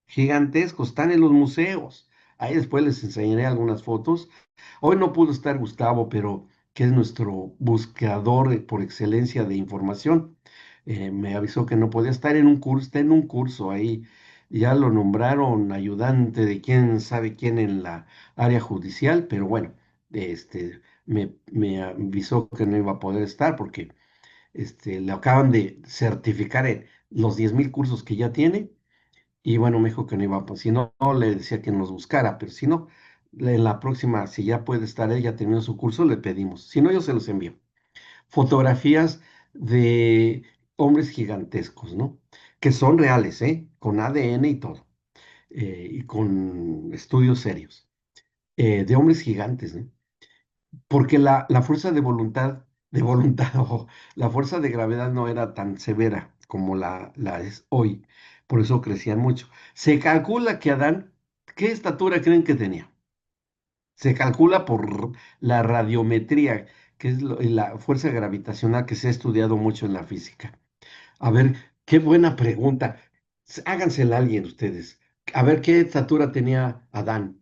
gigantescos, están en los museos. Ahí después les enseñaré algunas fotos. Hoy no pudo estar Gustavo, pero que es nuestro buscador por excelencia de información. Me avisó que no podía estar en un curso, está en un curso ahí. Ya lo nombraron ayudante de quién sabe quién en la área judicial, pero bueno, me avisó que no iba a poder estar porque le acaban de certificar en los 10,000 cursos que ya tiene. Y bueno, me dijo que no iba, pues si no, no, le decía que nos buscara, pero si no, en la próxima, si ya puede estar ella terminó su curso, le pedimos. Si no, yo se los envío. Fotografías de hombres gigantescos, ¿no? Que son reales, ¿eh? Con ADN y todo, y con estudios serios, de hombres gigantes, ¿no? Porque la fuerza de voluntad, o la fuerza de gravedad no era tan severa como la es hoy. Por eso crecían mucho. Se calcula que Adán, ¿qué estatura creen que tenía? Se calcula por la radiometría, que es la fuerza gravitacional que se ha estudiado mucho en la física. A ver, qué buena pregunta. Hágansela a alguien ustedes. A ver, ¿qué estatura tenía Adán?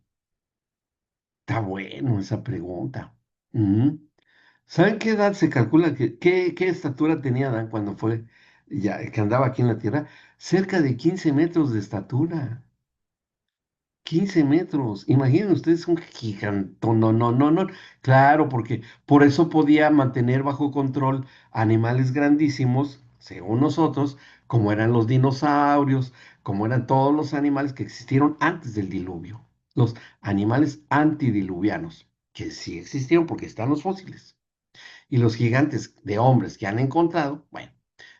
Está bueno esa pregunta. Ujú. ¿Saben qué edad se calcula qué estatura tenía Adán cuando fue ya que andaba aquí en la Tierra? Cerca de 15 metros de estatura. 15 metros. Imaginen ustedes un gigantón. No, no, no, no. Claro, porque por eso podía mantener bajo control animales grandísimos, según nosotros, como eran los dinosaurios, como eran todos los animales que existieron antes del diluvio. Los animales antidiluvianos, que sí existieron porque están los fósiles y los gigantes de hombres que han encontrado, bueno,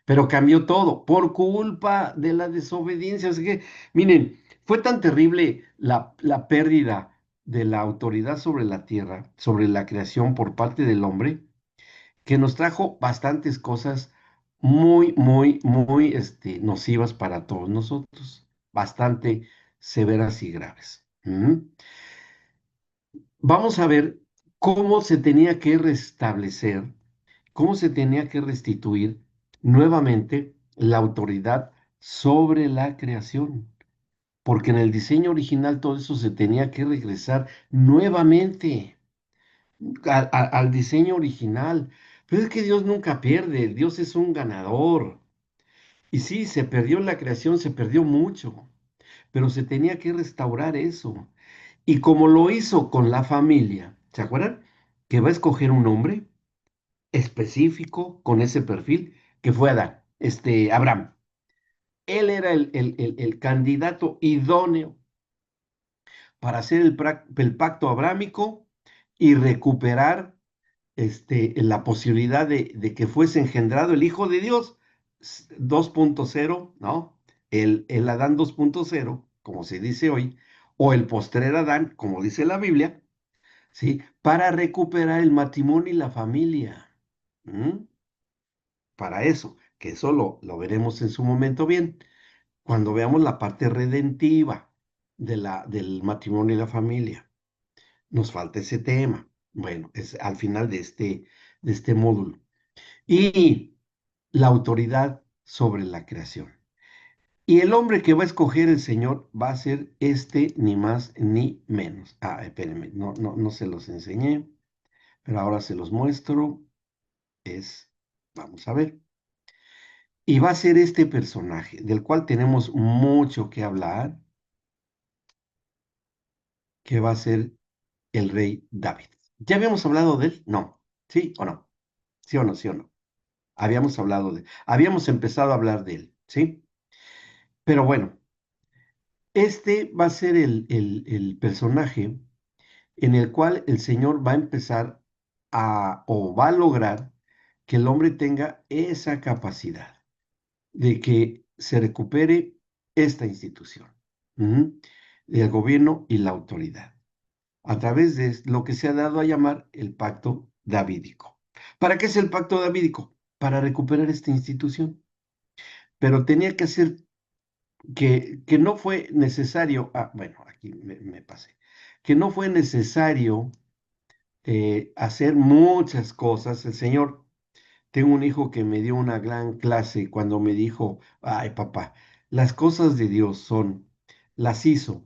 pero cambió todo por culpa de la desobediencia. Así que, miren, fue tan terrible la pérdida de la autoridad sobre la tierra, sobre la creación por parte del hombre, que nos trajo bastantes cosas muy, muy, muy nocivas para todos nosotros, bastante severas y graves. Vamos a ver cómo se tenía que restablecer, cómo se tenía que restituir nuevamente la autoridad sobre la creación, porque en el diseño original todo eso se tenía que regresar nuevamente al diseño original. Pero es que Dios nunca pierde, Dios es un ganador. Y sí, se perdió la creación, se perdió mucho, pero se tenía que restaurar eso. Y como lo hizo con la familia, ¿se acuerdan? Que va a escoger un hombre específico con ese perfil, que fue Adán, Abraham. Él era el candidato idóneo para hacer el pacto abrámico y recuperar la posibilidad de que fuese engendrado el Hijo de Dios 2.0, ¿no? El Adán 2.0, como se dice hoy, o el postrer Adán, como dice la Biblia, ¿sí? Para recuperar el matrimonio y la familia. ¿Mm? Para eso, que eso lo veremos en su momento bien, cuando veamos la parte redentiva del matrimonio y la familia. Nos falta ese tema. Bueno, es al final de este módulo. Y la autoridad sobre la creación. Y el hombre que va a escoger el Señor va a ser ni más ni menos. Espérenme, no, no, no se los enseñé, pero ahora se los muestro. Vamos a ver. Y va a ser este personaje, del cual tenemos mucho que hablar, que va a ser el rey David. ¿Ya habíamos hablado de él? No. ¿Sí o no? ¿Sí o no? ¿Sí o no? Habíamos hablado de él. Habíamos empezado a hablar de él, ¿sí? Pero bueno, este va a ser el personaje en el cual el Señor va a empezar o va a lograr que el hombre tenga esa capacidad de que se recupere esta institución, el gobierno y la autoridad, a través de lo que se ha dado a llamar el pacto davídico. ¿Para qué es el pacto davídico? Para recuperar esta institución. Pero tenía que ser que no fue necesario, bueno, aquí me pasé, que no fue necesario hacer muchas cosas. El Señor, tengo un hijo que me dio una gran clase cuando me dijo, ay papá, las cosas de Dios las hizo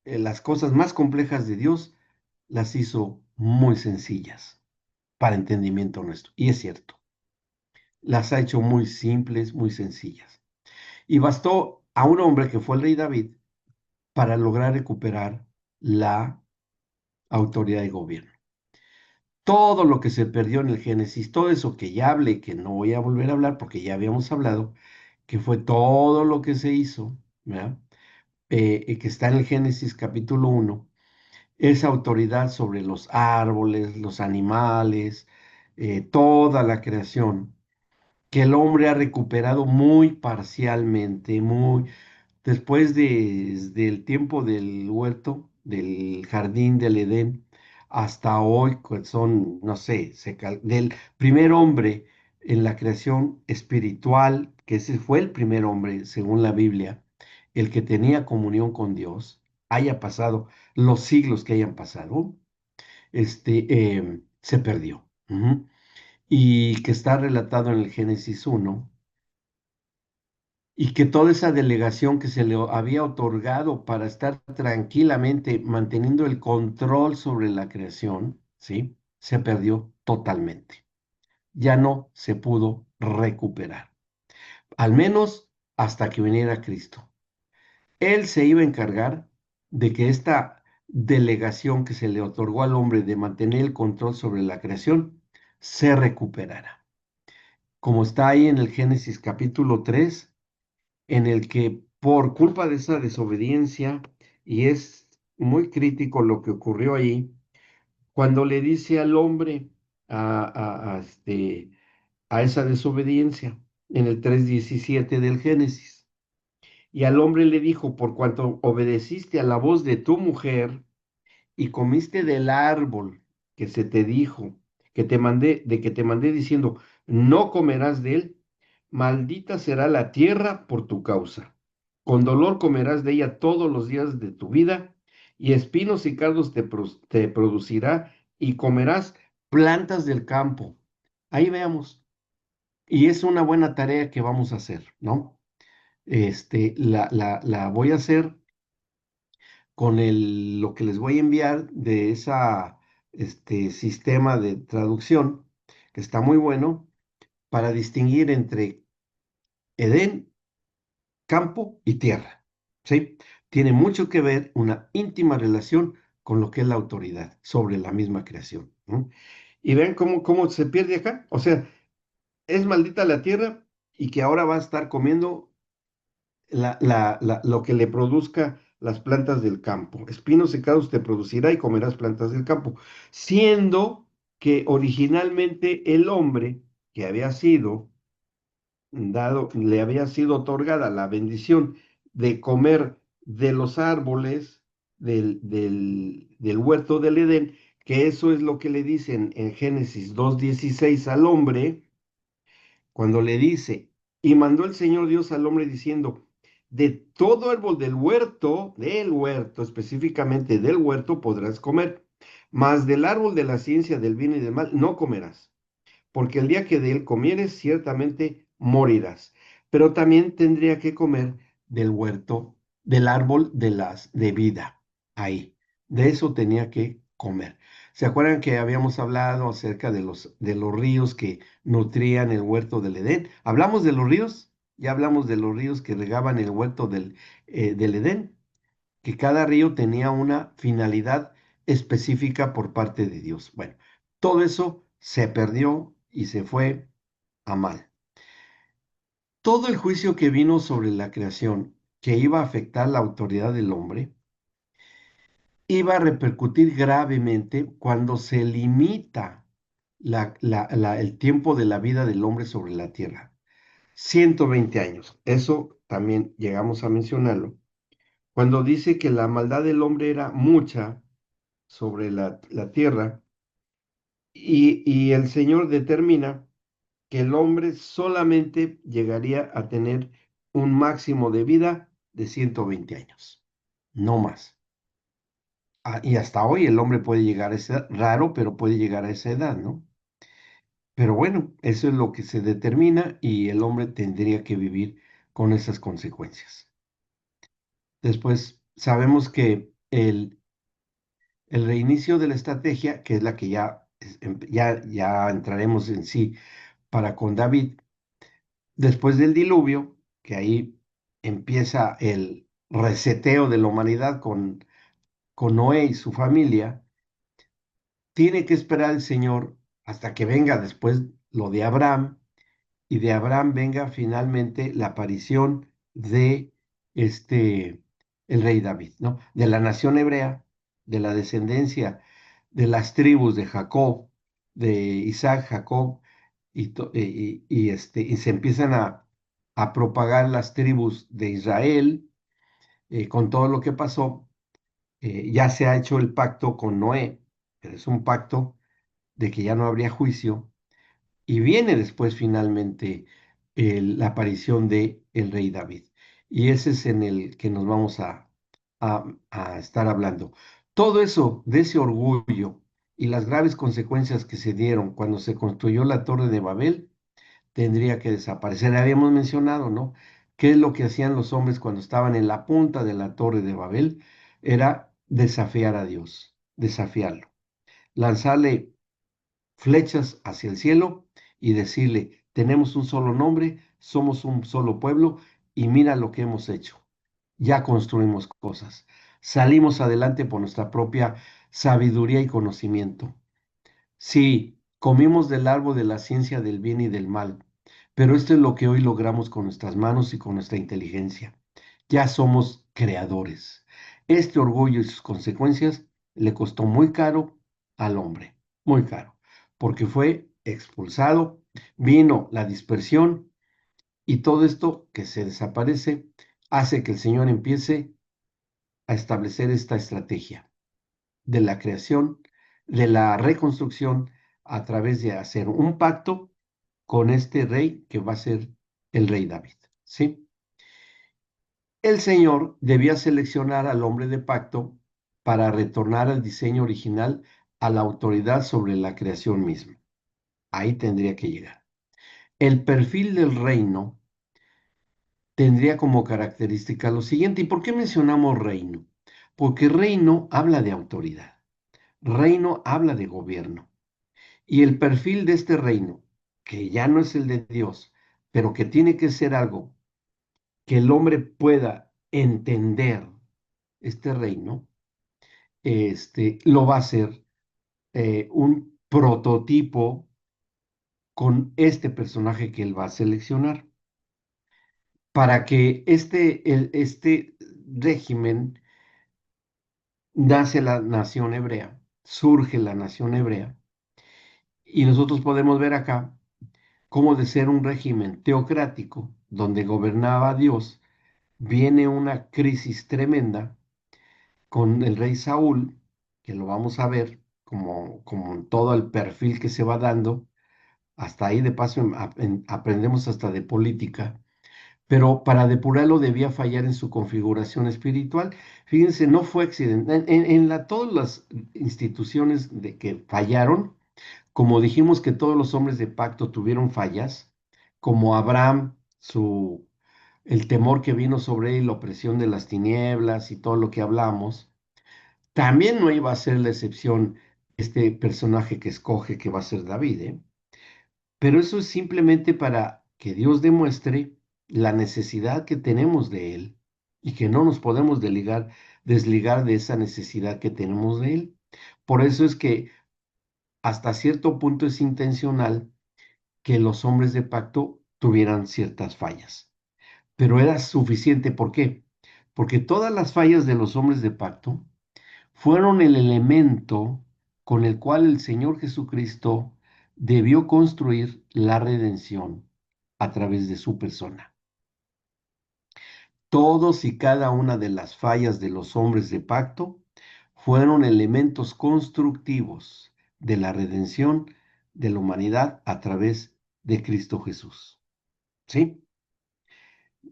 las cosas más complejas de Dios las hizo muy sencillas para entendimiento nuestro. Y es cierto, las ha hecho muy simples, muy sencillas. Y bastó a un hombre que fue el rey David para lograr recuperar la autoridad de gobierno. Todo lo que se perdió en el Génesis, todo eso que ya hablé, que no voy a volver a hablar porque ya habíamos hablado, que fue todo lo que se hizo, ¿verdad? Que está en el Génesis capítulo 1, esa autoridad sobre los árboles, los animales, toda la creación, que el hombre ha recuperado muy parcialmente, después del tiempo del huerto, del jardín del Edén, hasta hoy, que son, no sé, del primer hombre en la creación espiritual, que ese fue el primer hombre, según la Biblia, el que tenía comunión con Dios, haya pasado los siglos que hayan pasado, se perdió. Y que está relatado en el Génesis 1, y que toda esa delegación que se le había otorgado para estar tranquilamente manteniendo el control sobre la creación, ¿sí? Se perdió totalmente. Ya no se pudo recuperar, al menos hasta que viniera Cristo. Él se iba a encargar de que esta delegación que se le otorgó al hombre de mantener el control sobre la creación se recuperara. Como está ahí en el Génesis capítulo 3, en el que por culpa de esa desobediencia, y es muy crítico lo que ocurrió ahí, cuando le dice al hombre, a a esa desobediencia en el 3:17 del Génesis. Y al hombre le dijo, por cuanto obedeciste a la voz de tu mujer y comiste del árbol que se te dijo, que te mandé diciendo, no comerás de él, maldita será la tierra por tu causa. Con dolor comerás de ella todos los días de tu vida, y espinos y cardos te producirá, y comerás plantas del campo. Ahí veamos. Y es una buena tarea que vamos a hacer, ¿no? La voy a hacer con lo que les voy a enviar de esa sistema de traducción, que está muy bueno, para distinguir entre Edén, campo y tierra. ¿Sí? Tiene mucho que ver, una íntima relación con lo que es la autoridad sobre la misma creación. ¿No? Y ven cómo se pierde acá. O sea, es maldita la tierra y que ahora va a estar comiendo lo que le produzca las plantas del campo. Espinos secados te producirá y comerás plantas del campo. Siendo que originalmente el hombre que había sido dado, le había sido otorgada la bendición de comer de los árboles del huerto del Edén, que eso es lo que le dicen en Génesis 2:16 al hombre cuando le dice, y mandó el Señor Dios al hombre diciendo, de todo árbol del huerto, específicamente del huerto, podrás comer, mas del árbol de la ciencia del bien y del mal no comerás, porque el día que de él comieres, ciertamente morirás. Pero también tendría que comer del huerto, del árbol de vida, ahí. De eso tenía que comer. ¿Se acuerdan que habíamos hablado acerca de los ríos que nutrían el huerto del Edén? ¿Hablamos de los ríos? Ya hablamos de los ríos que regaban el huerto del Edén, que cada río tenía una finalidad específica por parte de Dios. Bueno, todo eso se perdió y se fue a mal. Todo el juicio que vino sobre la creación, que iba a afectar la autoridad del hombre, iba a repercutir gravemente cuando se limita el tiempo de la vida del hombre sobre la tierra. 120 años. Eso también llegamos a mencionarlo. Cuando dice que la maldad del hombre era mucha sobre la tierra y el Señor determina que el hombre solamente llegaría a tener un máximo de vida de 120 años, no más. Y hasta hoy el hombre puede llegar a esa edad, raro, pero puede llegar a esa edad, ¿no? Pero bueno, eso es lo que se determina y el hombre tendría que vivir con esas consecuencias. Después, sabemos que el reinicio de la estrategia, que es la que ya entraremos en sí para con David, después del diluvio, que ahí empieza el reseteo de la humanidad con Noé y su familia, tiene que esperar el Señor hasta que venga después lo de Abraham y de Abraham venga finalmente la aparición de este, el rey David, ¿no? De la nación hebrea, de la descendencia de las tribus de Jacob, de Isaac, Jacob, y se empiezan a propagar las tribus de Israel con todo lo que pasó. Ya se ha hecho el pacto con Noé, pero es un pacto de que ya no habría juicio y viene después finalmente la aparición de el rey David. Y ese es en el que nos vamos a estar hablando. Todo eso, de ese orgullo y las graves consecuencias que se dieron cuando se construyó la Torre de Babel, tendría que desaparecer. Habíamos mencionado, ¿no? ¿Qué es lo que hacían los hombres cuando estaban en la punta de la Torre de Babel? Era desafiar a Dios, desafiarlo, lanzarle flechas hacia el cielo y decirle, tenemos un solo nombre, somos un solo pueblo y mira lo que hemos hecho. Ya construimos cosas. Salimos adelante por nuestra propia sabiduría y conocimiento. Sí, comimos del árbol de la ciencia del bien y del mal, pero esto es lo que hoy logramos con nuestras manos y con nuestra inteligencia. Ya somos creadores. Este orgullo y sus consecuencias le costó muy caro al hombre, muy caro, porque fue expulsado, vino la dispersión y todo esto que se desaparece hace que el Señor empiece a establecer esta estrategia de la creación, de la reconstrucción a través de hacer un pacto con este rey que va a ser el rey David, ¿sí? El Señor debía seleccionar al hombre de pacto para retornar al diseño original, a la autoridad sobre la creación misma. Ahí tendría que llegar. El perfil del reino tendría como característica lo siguiente. ¿Y por qué mencionamos reino? Porque reino habla de autoridad, reino habla de gobierno. Y el perfil de este reino, que ya no es el de Dios, pero que tiene que ser algo que el hombre pueda entender, este reino, lo va a ser un prototipo con este personaje que él va a seleccionar. Para que este régimen nace la nación hebrea, surge la nación hebrea, y nosotros podemos ver acá cómo de ser un régimen teocrático, donde gobernaba Dios, viene una crisis tremenda con el rey Saúl, que lo vamos a ver como todo el perfil que se va dando. Hasta ahí de paso aprendemos hasta de política, pero para depurarlo debía fallar en su configuración espiritual. Fíjense, no fue accidental. Todas las instituciones de que fallaron, como dijimos que todos los hombres de pacto tuvieron fallas, como Abraham, el temor que vino sobre él, la opresión de las tinieblas y todo lo que hablamos, también no iba a ser la excepción este personaje que escoge, que va a ser David, ¿eh? Pero eso es simplemente para que Dios demuestre la necesidad que tenemos de Él y que no nos podemos desligar de esa necesidad que tenemos de Él. Por eso es que hasta cierto punto es intencional que los hombres de pacto tuvieran ciertas fallas. Pero era suficiente. ¿Por qué? Porque todas las fallas de los hombres de pacto fueron el elemento con el cual el Señor Jesucristo debió construir la redención a través de su persona. Todos y cada una de las fallas de los hombres de pacto fueron elementos constructivos de la redención de la humanidad a través de Cristo Jesús. ¿Sí?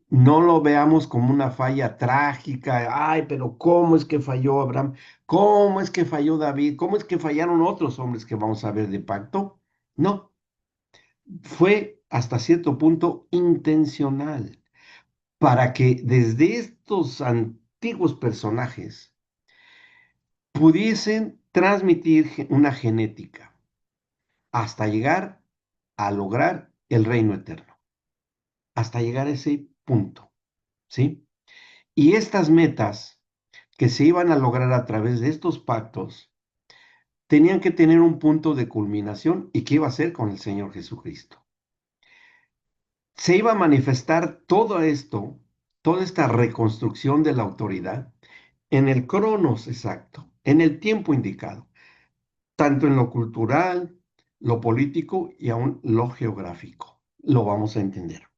No lo veamos como una falla trágica. Ay, pero ¿cómo es que falló Abraham? ¿Cómo es que falló David? ¿Cómo es que fallaron otros hombres que vamos a ver de pacto? No, fue hasta cierto punto intencional para que desde estos antiguos personajes pudiesen transmitir una genética hasta llegar a lograr el reino eterno, hasta llegar a ese punto, ¿sí? Y estas metas que se iban a lograr a través de estos pactos tenían que tener un punto de culminación. ¿Y qué iba a ser con el Señor Jesucristo? Se iba a manifestar todo esto, toda esta reconstrucción de la autoridad en el cronos exacto, en el tiempo indicado, tanto en lo cultural, lo político y aún lo geográfico. Lo vamos a entender.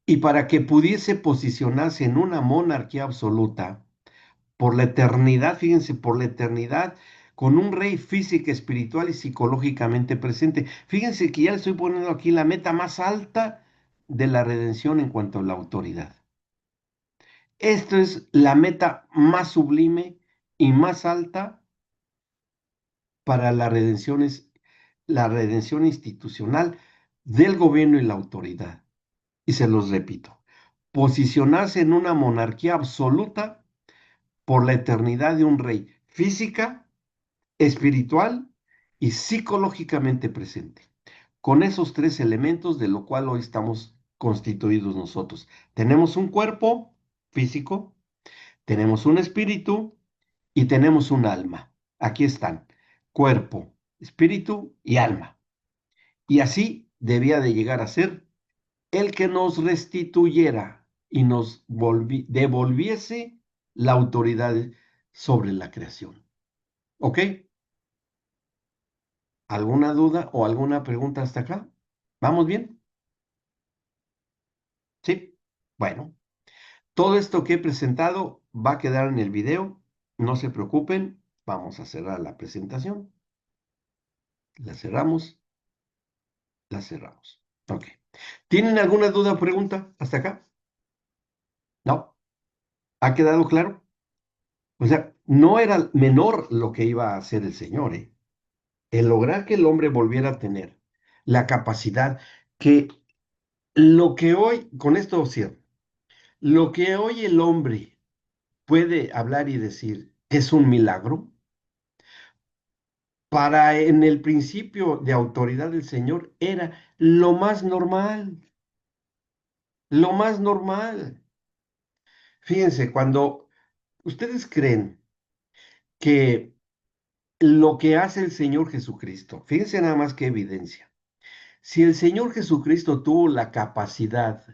Y para que pudiese posicionarse en una monarquía absoluta, por la eternidad, fíjense, por la eternidad, con un rey físico, espiritual y psicológicamente presente. Fíjense que ya le estoy poniendo aquí la meta más alta de la redención en cuanto a la autoridad. Esto es la meta más sublime y más alta para la redención institucional del gobierno y la autoridad. Y se los repito, posicionarse en una monarquía absoluta por la eternidad de un rey física, espiritual y psicológicamente presente. Con esos tres elementos de lo cual hoy estamos constituidos nosotros. Tenemos un cuerpo físico, tenemos un espíritu y tenemos un alma. Aquí están, cuerpo, espíritu y alma. Y así debía de llegar a ser el que nos restituyera y nos devolviese la autoridad sobre la creación. ¿Ok? ¿Alguna duda o alguna pregunta hasta acá? ¿Vamos bien? Sí. Bueno, todo esto que he presentado va a quedar en el video. No se preocupen. Vamos a cerrar la presentación. La cerramos, la cerramos. Ok. ¿Tienen alguna duda o pregunta hasta acá? ¿No? ¿Ha quedado claro? O sea, no era menor lo que iba a hacer el Señor, ¿eh? El lograr que el hombre volviera a tener la capacidad que lo que hoy, con esto cierro, lo que hoy el hombre puede hablar y decir es un milagro, para en el principio de autoridad del Señor era lo más normal, lo más normal. Fíjense, cuando ustedes creen que lo que hace el Señor Jesucristo, fíjense nada más qué evidencia. Si el Señor Jesucristo tuvo la capacidad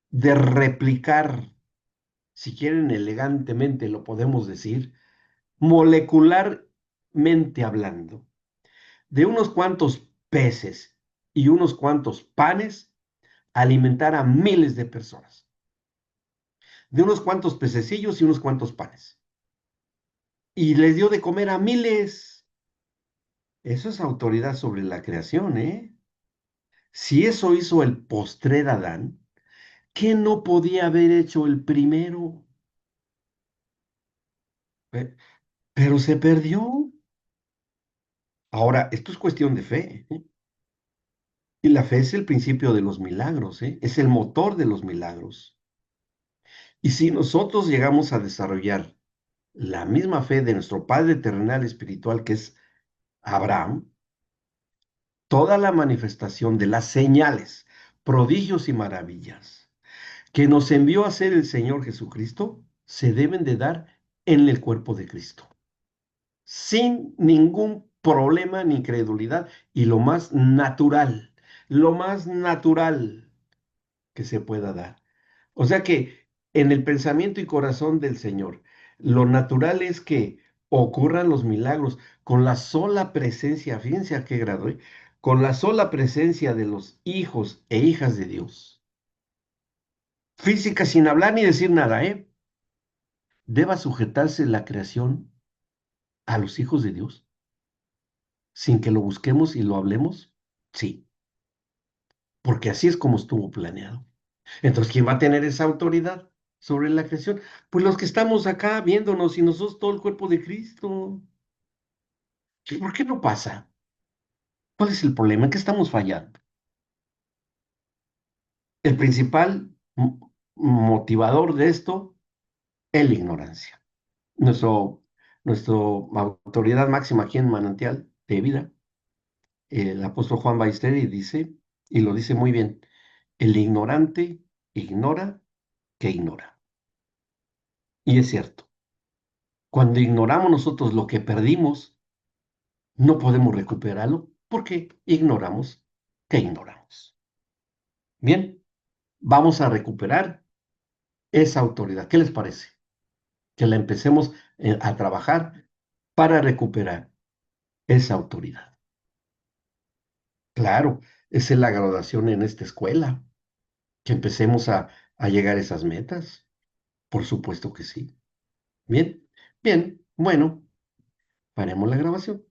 de replicar, si quieren elegantemente lo podemos decir, molecularmente hablando, de unos cuantos peces y unos cuantos panes, alimentar a miles de personas, de unos cuantos pececillos y unos cuantos panes, y les dio de comer a miles. Eso es autoridad sobre la creación, ¿eh? Si eso hizo el postrer Adán, ¿qué no podía haber hecho el primero? Pe- Pero se perdió. Ahora, esto es cuestión de fe, ¿eh? Y la fe es el principio de los milagros, ¿eh? Es el motor de los milagros. Y si nosotros llegamos a desarrollar la misma fe de nuestro Padre terrenal espiritual, que es Abraham, toda la manifestación de las señales, prodigios y maravillas que nos envió a hacer el Señor Jesucristo, se deben de dar en el cuerpo de Cristo, sin ningún problema ni incredulidad, y lo más natural que se pueda dar. O sea que en el pensamiento y corazón del Señor, lo natural es que ocurran los milagros con la sola presencia, fíjense a qué grado, ¿eh? Con la sola presencia de los hijos e hijas de Dios. Física sin hablar ni decir nada, ¿eh? Deba sujetarse la creación a los hijos de Dios sin que lo busquemos y lo hablemos. Sí, porque así es como estuvo planeado. Entonces, ¿quién va a tener esa autoridad sobre la creación? Pues los que estamos acá viéndonos y nosotros todo el cuerpo de Cristo. ¿Y por qué no pasa? ¿Cuál es el problema? ¿En qué estamos fallando? El principal motivador de esto es la ignorancia. Nuestro, nuestro autoridad máxima aquí en Manantial de Vida, el apóstol Juan Baisteri dice, y lo dice muy bien, el ignorante ignora que ignora. Y es cierto, cuando ignoramos nosotros lo que perdimos, no podemos recuperarlo porque ignoramos que ignoramos. Bien, vamos a recuperar esa autoridad. ¿Qué les parece? Que la empecemos a trabajar para recuperar esa autoridad. Claro, esa es la graduación en esta escuela, que empecemos a llegar a esas metas. Por supuesto que sí. Bien, bien, bueno, paremos la grabación.